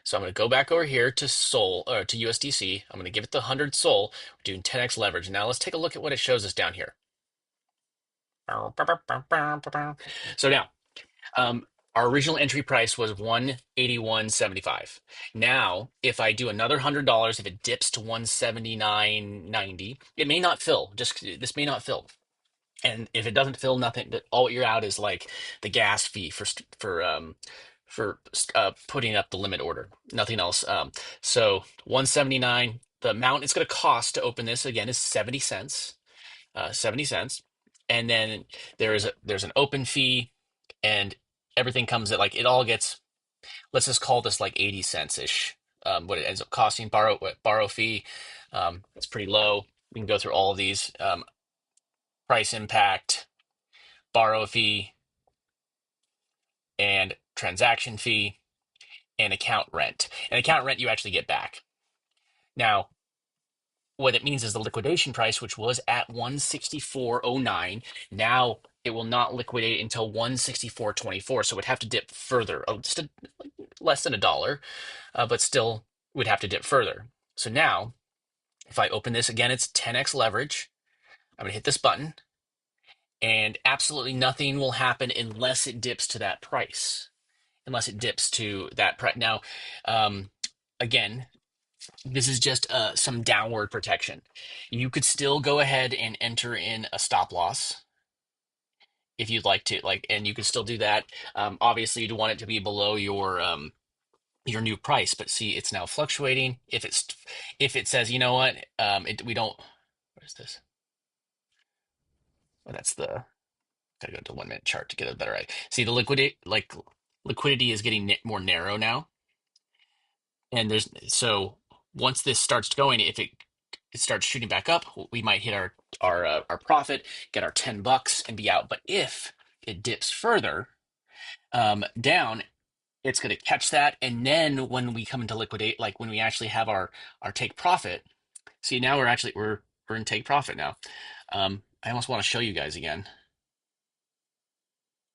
So I'm going to go back over here to Sol or to USDC. I'm going to give it the 100 Sol. We're doing 10x leverage. Now let's take a look at what it shows us down here. So now, our original entry price was 181.75. Now, if I do another $100, if it dips to 179.90, it may not fill. Just this may not fill. And if it doesn't fill, nothing. But all you're out is like the gas fee for putting up the limit order. Nothing else. So 179. The amount it's going to cost to open this again is 70 cents. 70 cents, and then there's an open fee, and everything comes at like it all gets. Let's just call this like 80 cents ish. What it ends up costing borrow fee. It's pretty low. We can go through all of these. Price impact, borrow fee, and transaction fee, and account rent. And account rent you actually get back. Now, what it means is the liquidation price, which was at 164.09, now it will not liquidate until 164.24. So it would have to dip further, just less than a dollar, but still would have to dip further. So now, if I open this again, it's 10x leverage. I'm going to hit this button, and absolutely nothing will happen unless it dips to that price. Unless it dips to that price. Now, again, this is just some downward protection. You could still go ahead and enter in a stop loss if you'd like to, like, and you could still do that. Obviously, you'd want it to be below your new price, but see, it's now fluctuating. If it says, you know what, we don't. What is this? Well, that's the gotta go to 1 minute chart to get a better idea. See, the liquidity is getting more narrow now. And there's so once this starts going, if it starts shooting back up, we might hit our profit, get our $10 and be out. But if it dips further down, it's going to catch that, and then when we come into liquidate, like when we actually have our take profit, see now we're in take profit now. I almost want to show you guys again.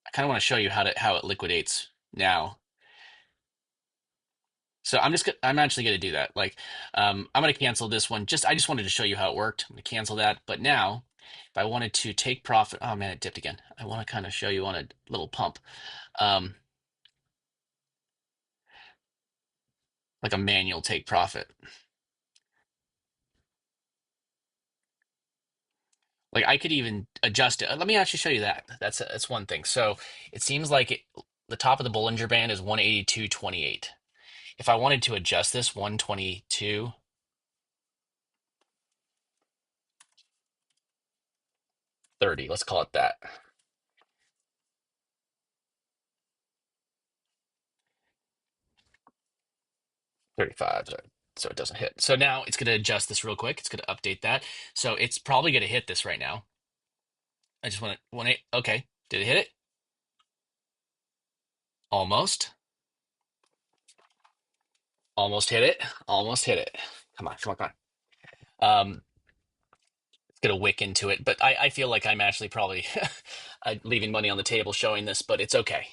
I kind of want to show you how it liquidates now. So I'm actually gonna do that. Like, I'm gonna cancel this one. I just wanted to show you how it worked. I'm gonna cancel that. But now, if I wanted to take profit, oh man, it dipped again. I want to kind of show you on a little pump, um, like a manual take profit. Like I could even adjust it. Let me actually show you that. That's one thing. So it seems like the top of the Bollinger Band is 182.28. If I wanted to adjust this 122.30, let's call it that. 35, so it doesn't hit. So now it's going to adjust this real quick. It's going to update that. So it's probably going to hit this right now. I just want to, okay. Did it hit it? Almost. Almost hit it. Almost hit it. Come on, come on, come on. It's going to wick into it, but I feel like I'm actually probably leaving money on the table showing this, but it's okay.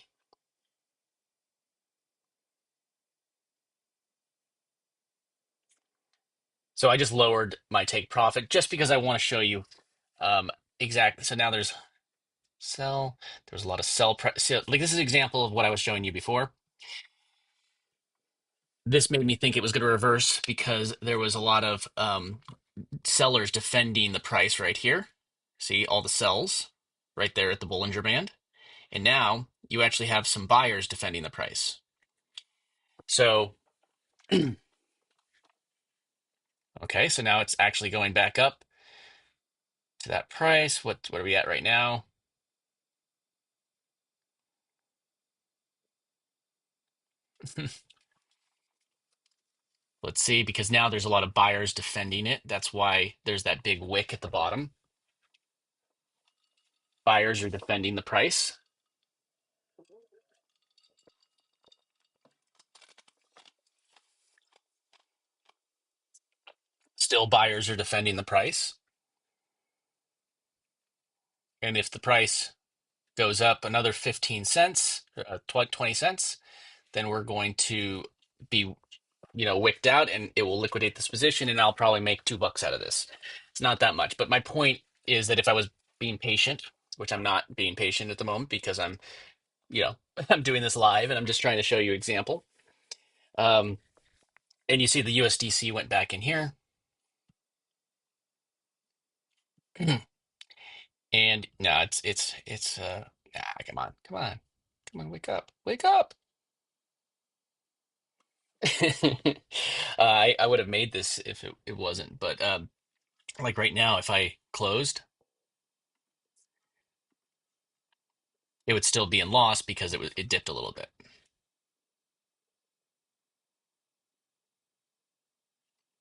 So I just lowered my take profit just because I want to show you exactly. So now there's sell. There's a lot of sell. So, like this is an example of what I was showing you before. This made me think it was going to reverse because there was a lot of sellers defending the price right here. See all the sells right there at the Bollinger Band. And now you actually have some buyers defending the price. So, okay, so now it's actually going back up to that price. What are we at right now? Let's see, because now there's a lot of buyers defending it. That's why there's that big wick at the bottom. Buyers are defending the price. Still, buyers are defending the price, and if the price goes up another 15 cents, 20 cents, then we're going to be, wicked out, and it will liquidate this position, and I'll probably make $2 out of this. It's not that much, but my point is that if I was being patient, which I'm not being patient at the moment because I'm, you know, I'm doing this live and I'm just trying to show you example. Um, and you see the USDC went back in here, and no, come on, wake up. I would have made this if it wasn't, but like right now, if I closed, it would still be in loss because it dipped a little bit.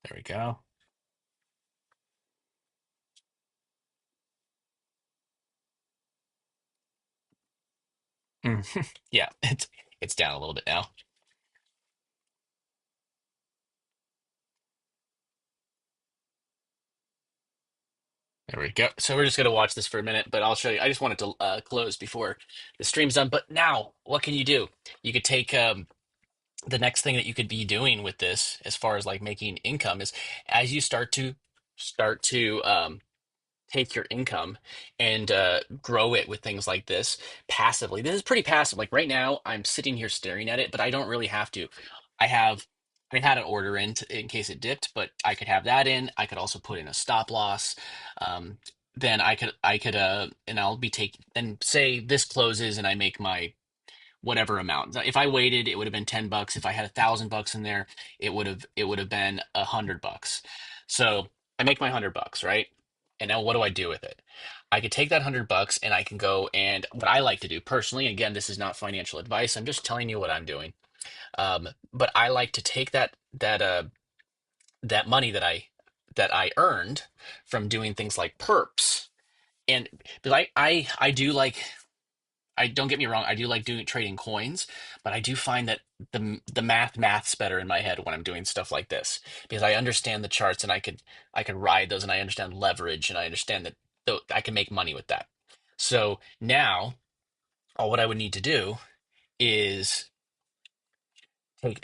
There we go. Mm. Yeah, it's down a little bit now. There we go. So we're just gonna watch this for a minute, but I'll show you. I just wanted to close before the stream's done. But now, what can you do? You could take the next thing that you could be doing with this, as far as like making income, is as you start to take your income and grow it with things like this passively. This is pretty passive. Like right now, I'm sitting here staring at it, but I don't really have to. I have I had an order in case it dipped, but I could have that in. I could also put in a stop loss. Um, then I could and I'll be taking, then say this closes and I make my whatever amount. If I waited, it would have been $10. If I had $1,000 in there, it would have been $100. So I make my $100, right? And now what do I do with it? I could take that $100 and I can go, and what I like to do personally, again, this is not financial advice. I'm just telling you what I'm doing. But I like to take that money that I earned from doing things like perps, and because I do like, I don't get me wrong, I do like doing trading coins, but I do find that the math's better in my head when I'm doing stuff like this because I understand the charts and I could ride those, and I understand leverage, and I understand that I can make money with that. So now, all what I would need to do is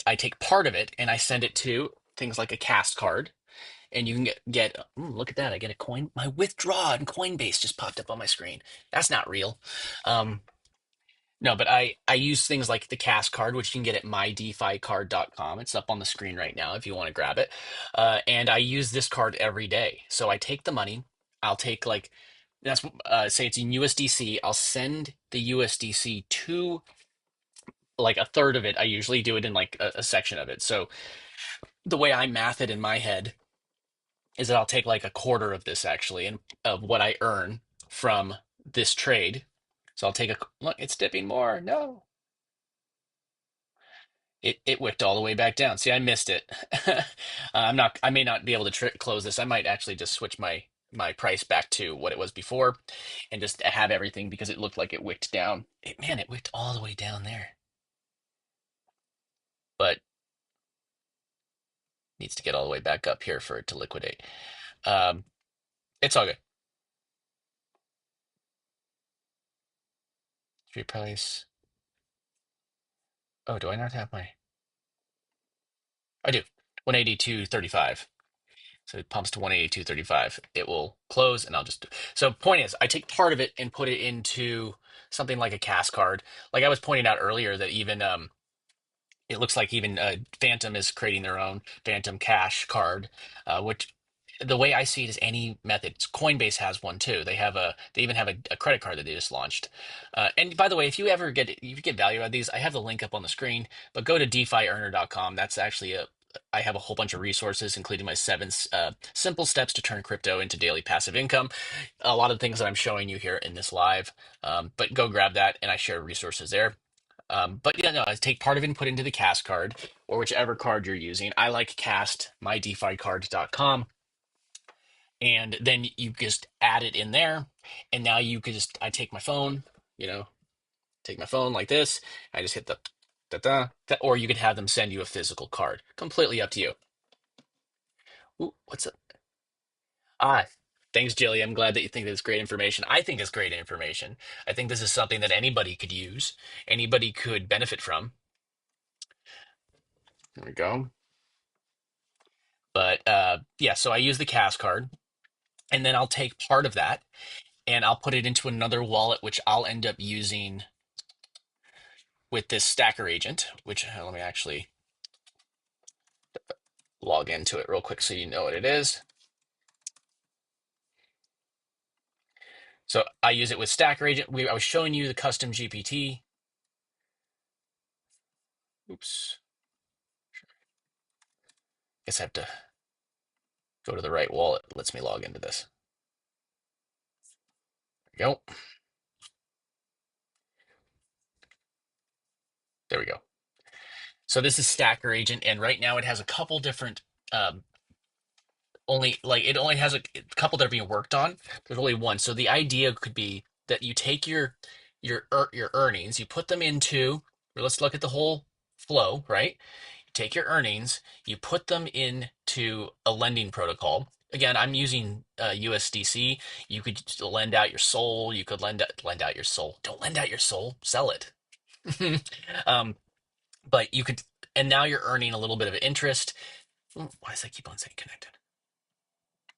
I take part of it and I send it to things like a cast card, and you can look at that, I get a coin, my withdraw in Coinbase just popped up on my screen. That's not real. Um, No, but I use things like the Cast card, which you can get at mydeficard.com. It's up on the screen right now if you want to grab it. And I use this card every day. So I take the money. I'll take like that's say it's in USDC. I'll send the USDC to like a third of it. I usually do it in like a section of it. So the way I math it in my head is that I'll take like a quarter of this actually, and of what I earn from this trade. So I'll take a look. It's dipping more. No. It wicked all the way back down. See, I missed it. I may not be able to close this. I might actually just switch my price back to what it was before and just have everything because it looked like it wicked down. Man, it wicked all the way down there. But needs to get all the way back up here for it to liquidate. Um, it's all good. Street price. Oh, do I not have my? I do. 182.35. So it pumps to 182.35. It will close, and I'll just. So point is, I take part of it and put it into something like a cast card. Like I was pointing out earlier, that even it looks like even Phantom is creating their own Phantom Cash card, which the way I see it is any method. Coinbase has one too. They even have a credit card that they just launched. And by the way, if you get value out of these, I have the link up on the screen. But go to DeFiEarner.com. That's actually a I have a whole bunch of resources, including my seven simple steps to turn crypto into daily passive income. A lot of things that I'm showing you here in this live. But go grab that, and I share resources there. But yeah, no, I take part of it and put into the Cast card or whichever card you're using. I like Cast, mydeficard.com. And then you just add it in there. And now you could I take my phone, you know, take my phone like this. I just hit the da da, or you could have them send you a physical card. Completely up to you. Ooh, what's up? Ah, thanks, Jilly. I'm glad that you think that's great information. I think it's great information. I think this is something that anybody could use, anybody could benefit from. There we go. But yeah, so I use the Cash card, and then I'll take part of that and I'll put it into another wallet, which I'll end up using with this Stacker agent, which let me actually log into it real quick so you know what it is. So I use it with Stacker agent. I was showing you the custom GPT. Oops. Guess I have to go to the right wallet. It lets me log into this. There we go. There we go. So this is Stacker Agent, and right now it has a couple different only like it only has a couple that are being worked on. There's only one. So the idea could be that you take your earnings, you put them into, or let's look at the whole flow, right? You take your earnings, you put them into a lending protocol. Again, I'm using USDC. You could lend out your soul. You could lend out your soul. Don't lend out your soul. Sell it. um, but you could, and now you're earning a little bit of interest. Why does that keep on saying connected?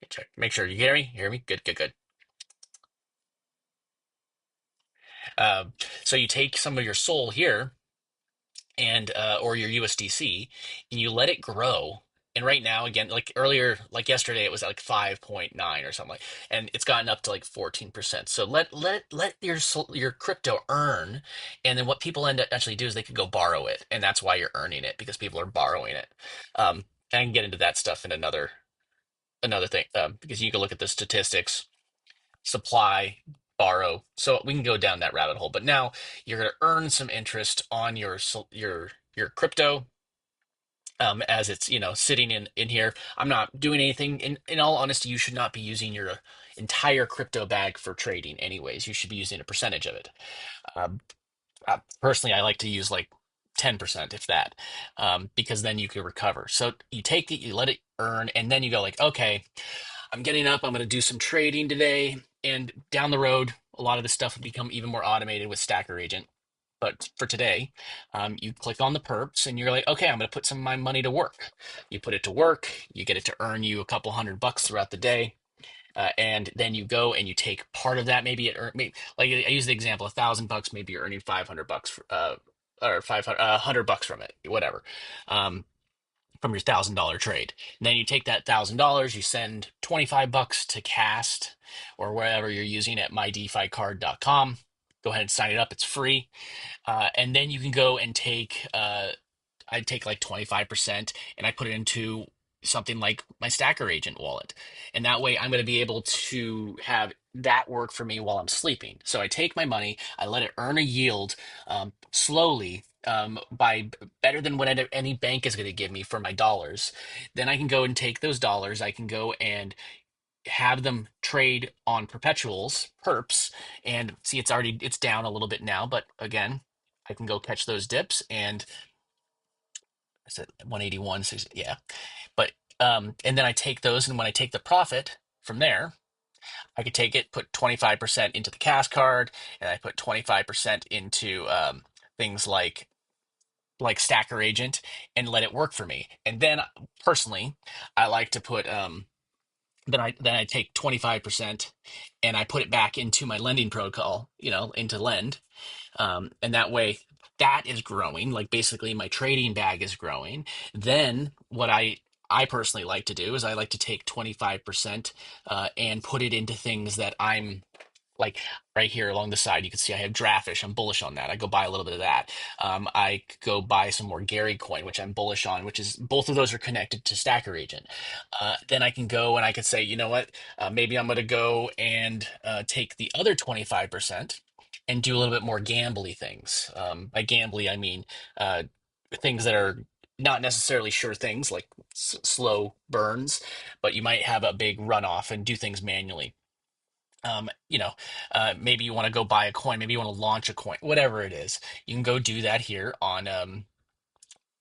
Check. Make sure you hear me. Hear me? Good, good, good. Um, so you take some of your soul here and or your USDC and you let it grow. And right now, again, like earlier, like yesterday, it was at like 5.9 or something like, and it's gotten up to like 14%. So let your crypto earn, and then what people end up actually do is they could go borrow it, and that's why you're earning it because people are borrowing it. And I can get into that stuff in another thing because you can look at the statistics, supply, borrow. So we can go down that rabbit hole. But now you're going to earn some interest on your crypto as it's sitting in here. I'm not doing anything. In all honesty, you should not be using your entire crypto bag for trading. Anyways, you should be using a percentage of it. Um, Personally, I like to use like 10%, if that, because then you can recover. So you take it, you let it earn, and then you go like, okay, I'm getting up. I'm going to do some trading today. And down the road, a lot of this stuff will become even more automated with Stacker Agent. But for today, you click on the perps and you're like, okay, I'm going to put some of my money to work. You put it to work, you get it to earn you a couple $100 throughout the day. And then you go and you take part of that. Maybe maybe, like I use the example, $1,000, maybe you're earning $500, or 500, $100 from it, whatever. Um, from your $1,000 trade. And then you take that $1,000, you send 25 bucks to Cast or wherever you're using at mydeficard.com. Go ahead and sign it up. It's free. And then you can go and I take like 25% and I put it into something like my Stacker Agent wallet. And that way I'm going to be able to have that work for me while I'm sleeping. So I take my money, I let it earn a yield slowly by better than what any bank is going to give me for my dollars. Then I can go and take those dollars, I can go and have them trade on perpetuals, perps, and see it's down a little bit now, but again, I can go catch those dips and I said 181, so yeah. But and then I take those, and when I take the profit from there, I could take it, put 25% into the cash card, and I put 25% into things like Stacker Agent and let it work for me. And then personally, I like to put then I take 25% and I put it back into my lending protocol, into lend. And that way that is growing. Like basically my trading bag is growing. Then what I personally like to do is I like to take 25% and put it into things that I'm like right here along the side, you can see I have Draftfish. I'm bullish on that. I go buy a little bit of that. I go buy some more Gary coin, which I'm bullish on, which is both of those are connected to Stacker Agent. Then I can go and I could say, you know what? Maybe I'm going to go and take the other 25% and do a little bit more gambly things. By gambly, I mean things that are not necessarily sure things like slow burns, but you might have a big runoff and do things manually. um, you know, maybe you want to go buy a coin, maybe you want to launch a coin, whatever it is, you can go do that here on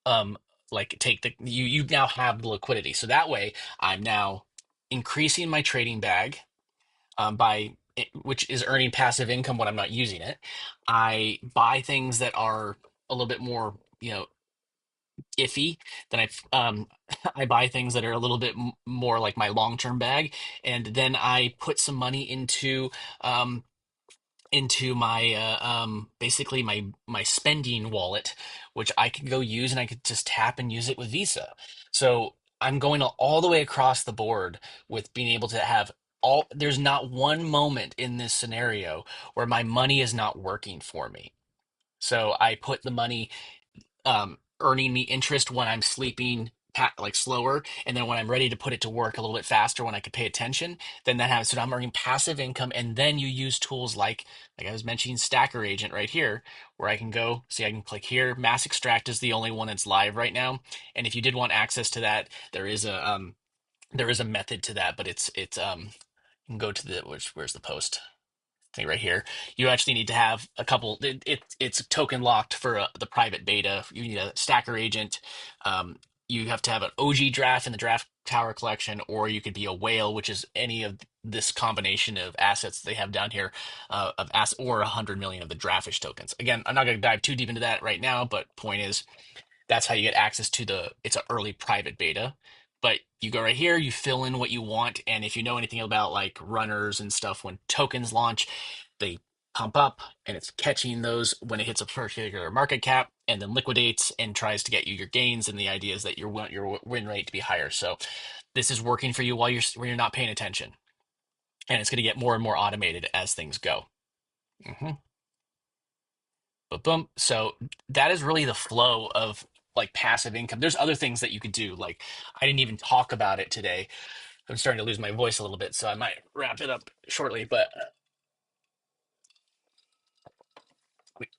um like take the you now have the liquidity. So that way I'm now increasing my trading bag by which is earning passive income when I'm not using it. I buy things that are a little bit more, iffy. Then I buy things that are a little bit more like my long-term bag, and then I put some money um, into my basically my spending wallet, which I could go use and I could just tap and use it with Visa. So I'm going all the way across the board with being able to have all, there's not one moment in this scenario where my money is not working for me. So I put the money earning me interest when I'm sleeping like slower, and then when I'm ready to put it to work a little bit faster when I could pay attention, then that happens. So I'm earning passive income, and then you use tools like I was mentioning Stacker Agent right here, where I can go see I can click here. Mass Extract is the only one that's live right now, and if you did want access to that, there is a method to that, but you can go to the where's the post? Thing right here. You actually need to have a couple. It's token locked for the private beta. You need a stacker agent. Um, you have to have an OG draft in the draft tower collection, or you could be a whale, which is any of this combination of assets they have down here, or 100 million of the draftfish tokens. Again, I'm not going to dive too deep into that right now, but point is that's how you get access to it's an early private beta. But you go right here, you fill in what you want, and if you know anything about like runners and stuff, when tokens launch, they pump up and it's catching those when it hits a particular market cap and then liquidates and tries to get you your gains. And the idea is that you want your win rate to be higher. So this is working for you while you're not paying attention, and it's going to get more and more automated as things go. Hmm. But boom. So that is really the flow of like passive income. There's other things that you could do. Like I didn't even talk about it today. I'm starting to lose my voice a little bit, so I might wrap it up shortly. But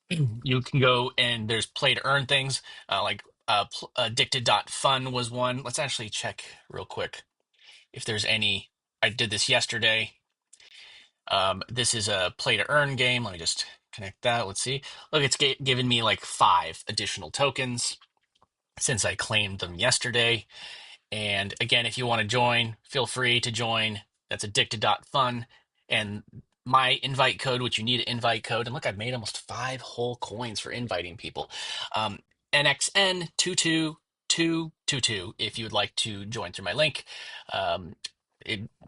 you can go and there's play to earn things addicted.fun was one. Let's actually check real quick if there's any. I did this yesterday. This is a play to earn game. Let me just connect that. Let's see. Look, it's given me like 5 additional tokens since I claimed them yesterday. And again, if you want to join, feel free to join. That's addicted.fun. And my invite code, which you need an invite code. And look, I've made almost 5 whole coins for inviting people. NXN22222 if you would like to join through my link. Um,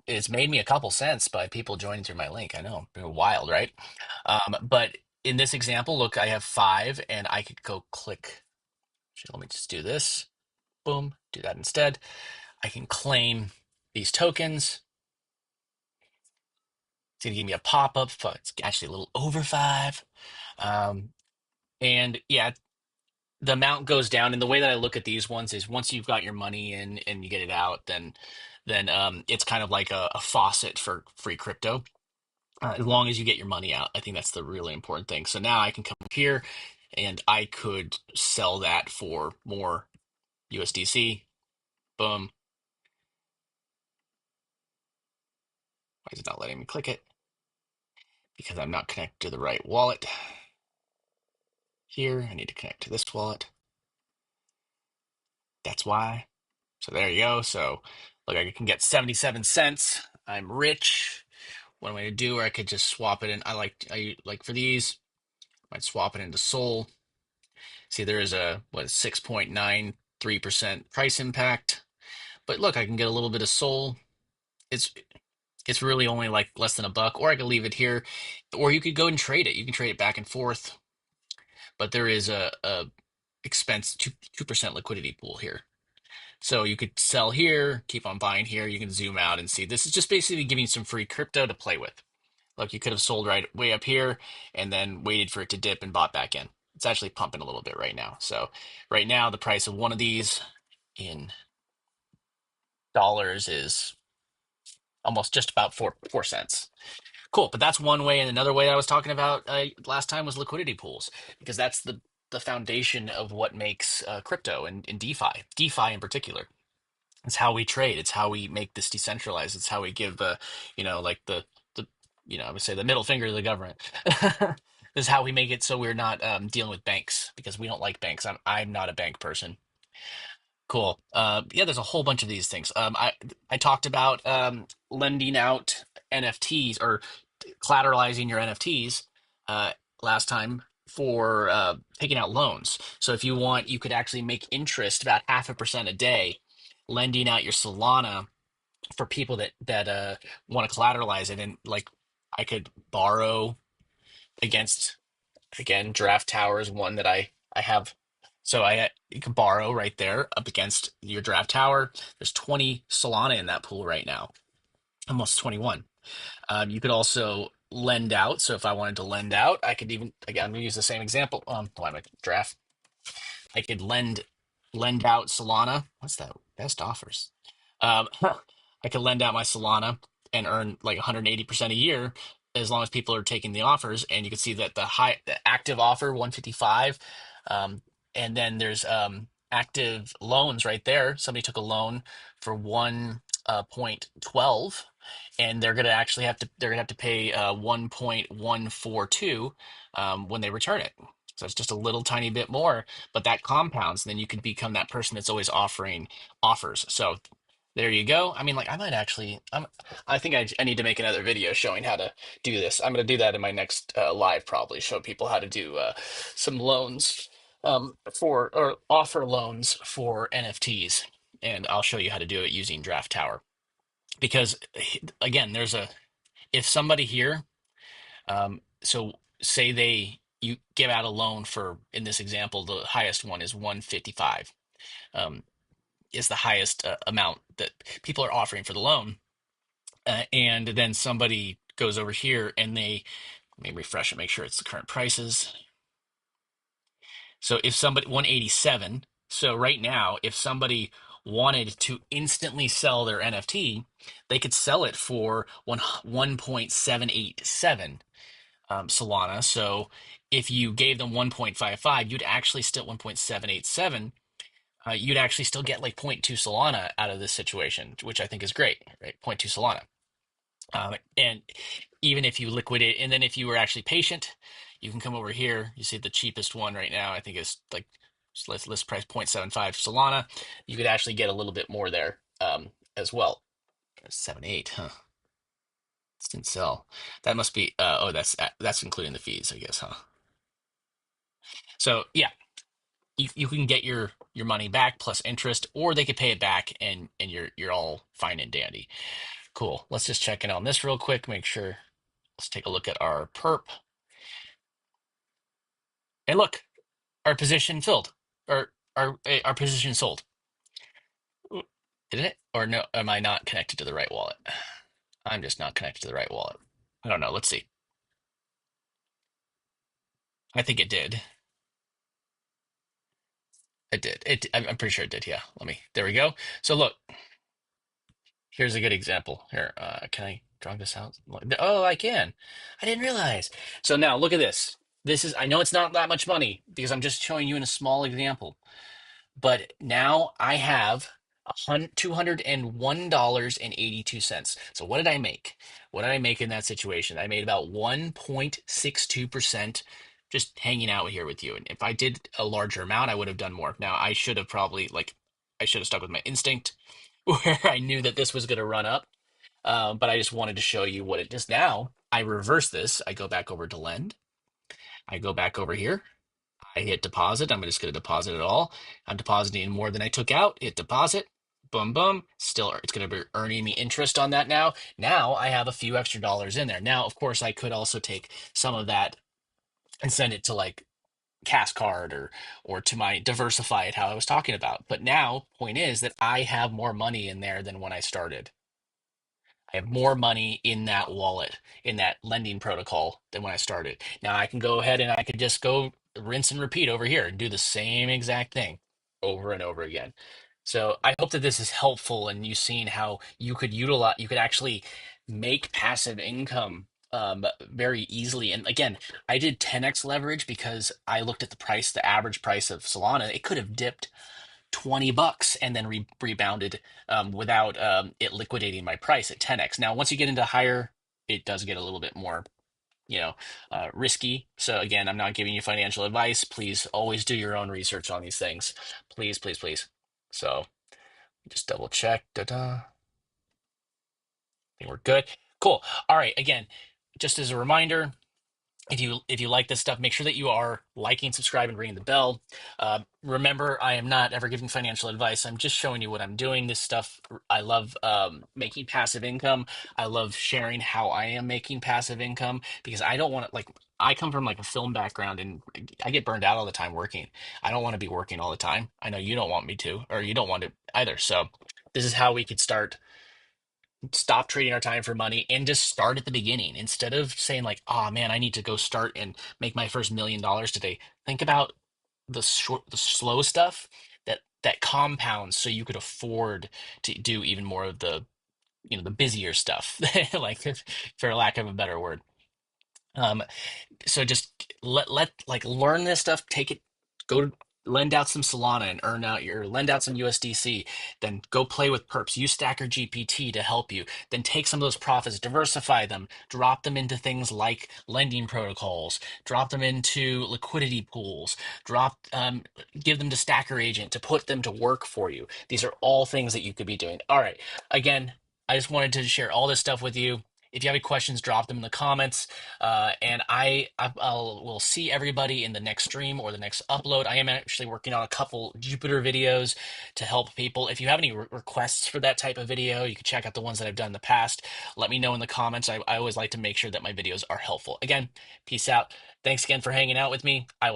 it's made me a couple cents by people joining through my link. I know, wild, right? But in this example, look, I have 5 and I could go click. Actually, let me just do this. Boom, do that instead. I can claim these tokens. It's gonna give me a pop-up. It's actually a little over 5. Um, and yeah, the amount goes down. And the way that I look at these ones is once you've got your money in and you get it out, then it's kind of like a faucet for free crypto. As long as you get your money out, I think that's the really important thing. So now I can come up here and I could sell that for more USDC. Boom. Why is it not letting me click it? Because I'm not connected to the right wallet. Here, I need to connect to this wallet. That's why. So there you go. So look, I can get 77 cents. I'm rich. What am I gonna do? Or I could just swap it in. I like for these, I might swap it into Sol. See, there is a 6.93% price impact. But look, I can get a little bit of Sol. It's it's really only like less than $1, or I could leave it here, or you could go and trade it. You can trade it back and forth, but there is a expense 2% liquidity pool here. So you could sell here, keep on buying here. You can zoom out and see. This is just basically giving some free crypto to play with. Look, you could have sold right way up here and then waited for it to dip and bought back in. It's actually pumping a little bit right now. So right now, the price of one of these in dollars is almost just about four cents. Cool, but that's one way, and another way I was talking about last time was liquidity pools, because that's the foundation of what makes crypto and DeFi, DeFi in particular. It's how we trade. It's how we make this decentralized. It's how we give like the I would say the middle finger to the government. This is how we make it so we're not dealing with banks because we don't like banks. I'm not a bank person. Cool. Yeah, there's a whole bunch of these things. I talked about lending out NFTs or collateralizing your NFTs uh, last time for taking out loans. So if you want, you could actually make interest about 0.5% a day, lending out your Solana for people that want to collateralize it. And like, I could borrow against, again, Draft Tower is one that I have. So you can borrow right there up against your Draft Tower. There's 20 Solana in that pool right now, almost 21. You could also lend out. So if I wanted to lend out, I could even, again, I'm gonna use the same example. Why am I draft? I could lend out Solana. What's that? Best offers. I could lend out my Solana and earn like 180% a year as long as people are taking the offers. And you can see that the active offer 155, um, and then there's active loans right there. Somebody took a loan for 1.12, and they're gonna have to pay 1.142 when they return it. So it's just a little tiny bit more, but that compounds. And then you can become that person that's always offering offers. So there you go. I mean, like I might actually, I think I need to make another video showing how to do this. I'm going to do that in my next live, probably show people how to do some loans for or offer loans for NFTs, and I'll show you how to do it using Draft Tower. Because again, there's a if somebody here, so say you give out a loan for, in this example, the highest one is 155. Um, is the highest amount that people are offering for the loan. And then somebody goes over here and they let me refresh and make sure it's the current prices. So if somebody 187, so right now, if somebody wanted to instantly sell their NFT, they could sell it for 1.787 Solana. So if you gave them 1.55, you'd actually still 1.787. You'd actually still get like zero point 0.2 Solana out of this situation, which I think is great, right? Zero point 0.2 Solana. And even if you liquidate, and then if you were actually patient, you can come over here. You see the cheapest one right now, I think is like list price 0.75 Solana. You could actually get a little bit more there as well. 7.8, huh? This didn't sell. That must be, oh, that's including the fees, I guess, huh? So yeah, you can get your money back plus interest, or they could pay it back and you're all fine and dandy. Cool. Let's just check in on this real quick, make sure. Let's take a look at our perp. And look, our position filled. Or our position sold. Didn't it? Or no, am I not connected to the right wallet? I'm just not connected to the right wallet. I don't know. Let's see. I think it did. It did. I'm pretty sure it did. Yeah. There we go. So look, here's a good example. Here, can I drag this out? Oh, I can. I didn't realize. So now look at this. I know it's not that much money because I'm just showing you in a small example. But now I have $201.82. So what did I make? What did I make in that situation? I made about 1.62% just hanging out here with you. And if I did a larger amount, I would have done more. Now I should have probably I should have stuck with my instinct where I knew that this was going to run up. But I just wanted to show you what it does now. I reverse this. I go back over to lend. I go back over here. I hit deposit. I'm just going to deposit it all. I'm depositing more than I took out. Hit deposit. Boom, boom. Still, it's going to be earning me interest on that now. Now I have a few extra dollars in there. Now, of course, I could also take some of that and send it to like Cash Card or to my diversify it, how I was talking about. But now, point is that I have more money in there than when I started. I have more money in that wallet, in that lending protocol than when I started. Now I can go ahead and I could just go rinse and repeat over here and do the same exact thing over and over again. So I hope that this is helpful and you've seen how you could actually make passive income very easily. And again, I did 10x leverage because I looked at the average price of Solana. It could have dipped $20 and then rebounded without it liquidating my price at 10x. Now, once you get into higher, it does get a little bit more, risky. So again, I'm not giving you financial advice. Please always do your own research on these things. Please, please, please. So just double check. Da-da. I think we're good. Cool. All right. Again, just as a reminder, if you like this stuff, make sure that you are liking, subscribe, and ringing the bell. Remember, I am not ever giving financial advice. I'm just showing you what I'm doing. This stuff, I love making passive income. I love sharing how I am making passive income because I don't want to like. I come from like a film background and I get burned out all the time working. I don't want to be working all the time. I know you don't want me to, or you don't want to either. So this is how we could stop trading our time for money and just start at the beginning instead of saying like, oh man, I need to go start and make my first $1 million today. Think about the slow stuff that compounds so you could afford to do even more of the busier stuff, like for lack of a better word. Um, so just like learn this stuff, take it, go lend out some Solana and earn out your lend out some USDC, then go play with perps, use Stacker GPT to help you, then take some of those profits, diversify them, drop them into things like lending protocols, drop them into liquidity pools, give them to Stacker Agent to put them to work for you. These are all things that you could be doing. All right, again, I just wanted to share all this stuff with you. If you have any questions, drop them in the comments. And will see everybody in the next stream or the next upload. I am actually working on a couple Jupiter videos to help people. If you have any requests for that type of video, you can check out the ones that I've done in the past. Let me know in the comments. I always like to make sure that my videos are helpful. Again, peace out. Thanks again for hanging out with me. I will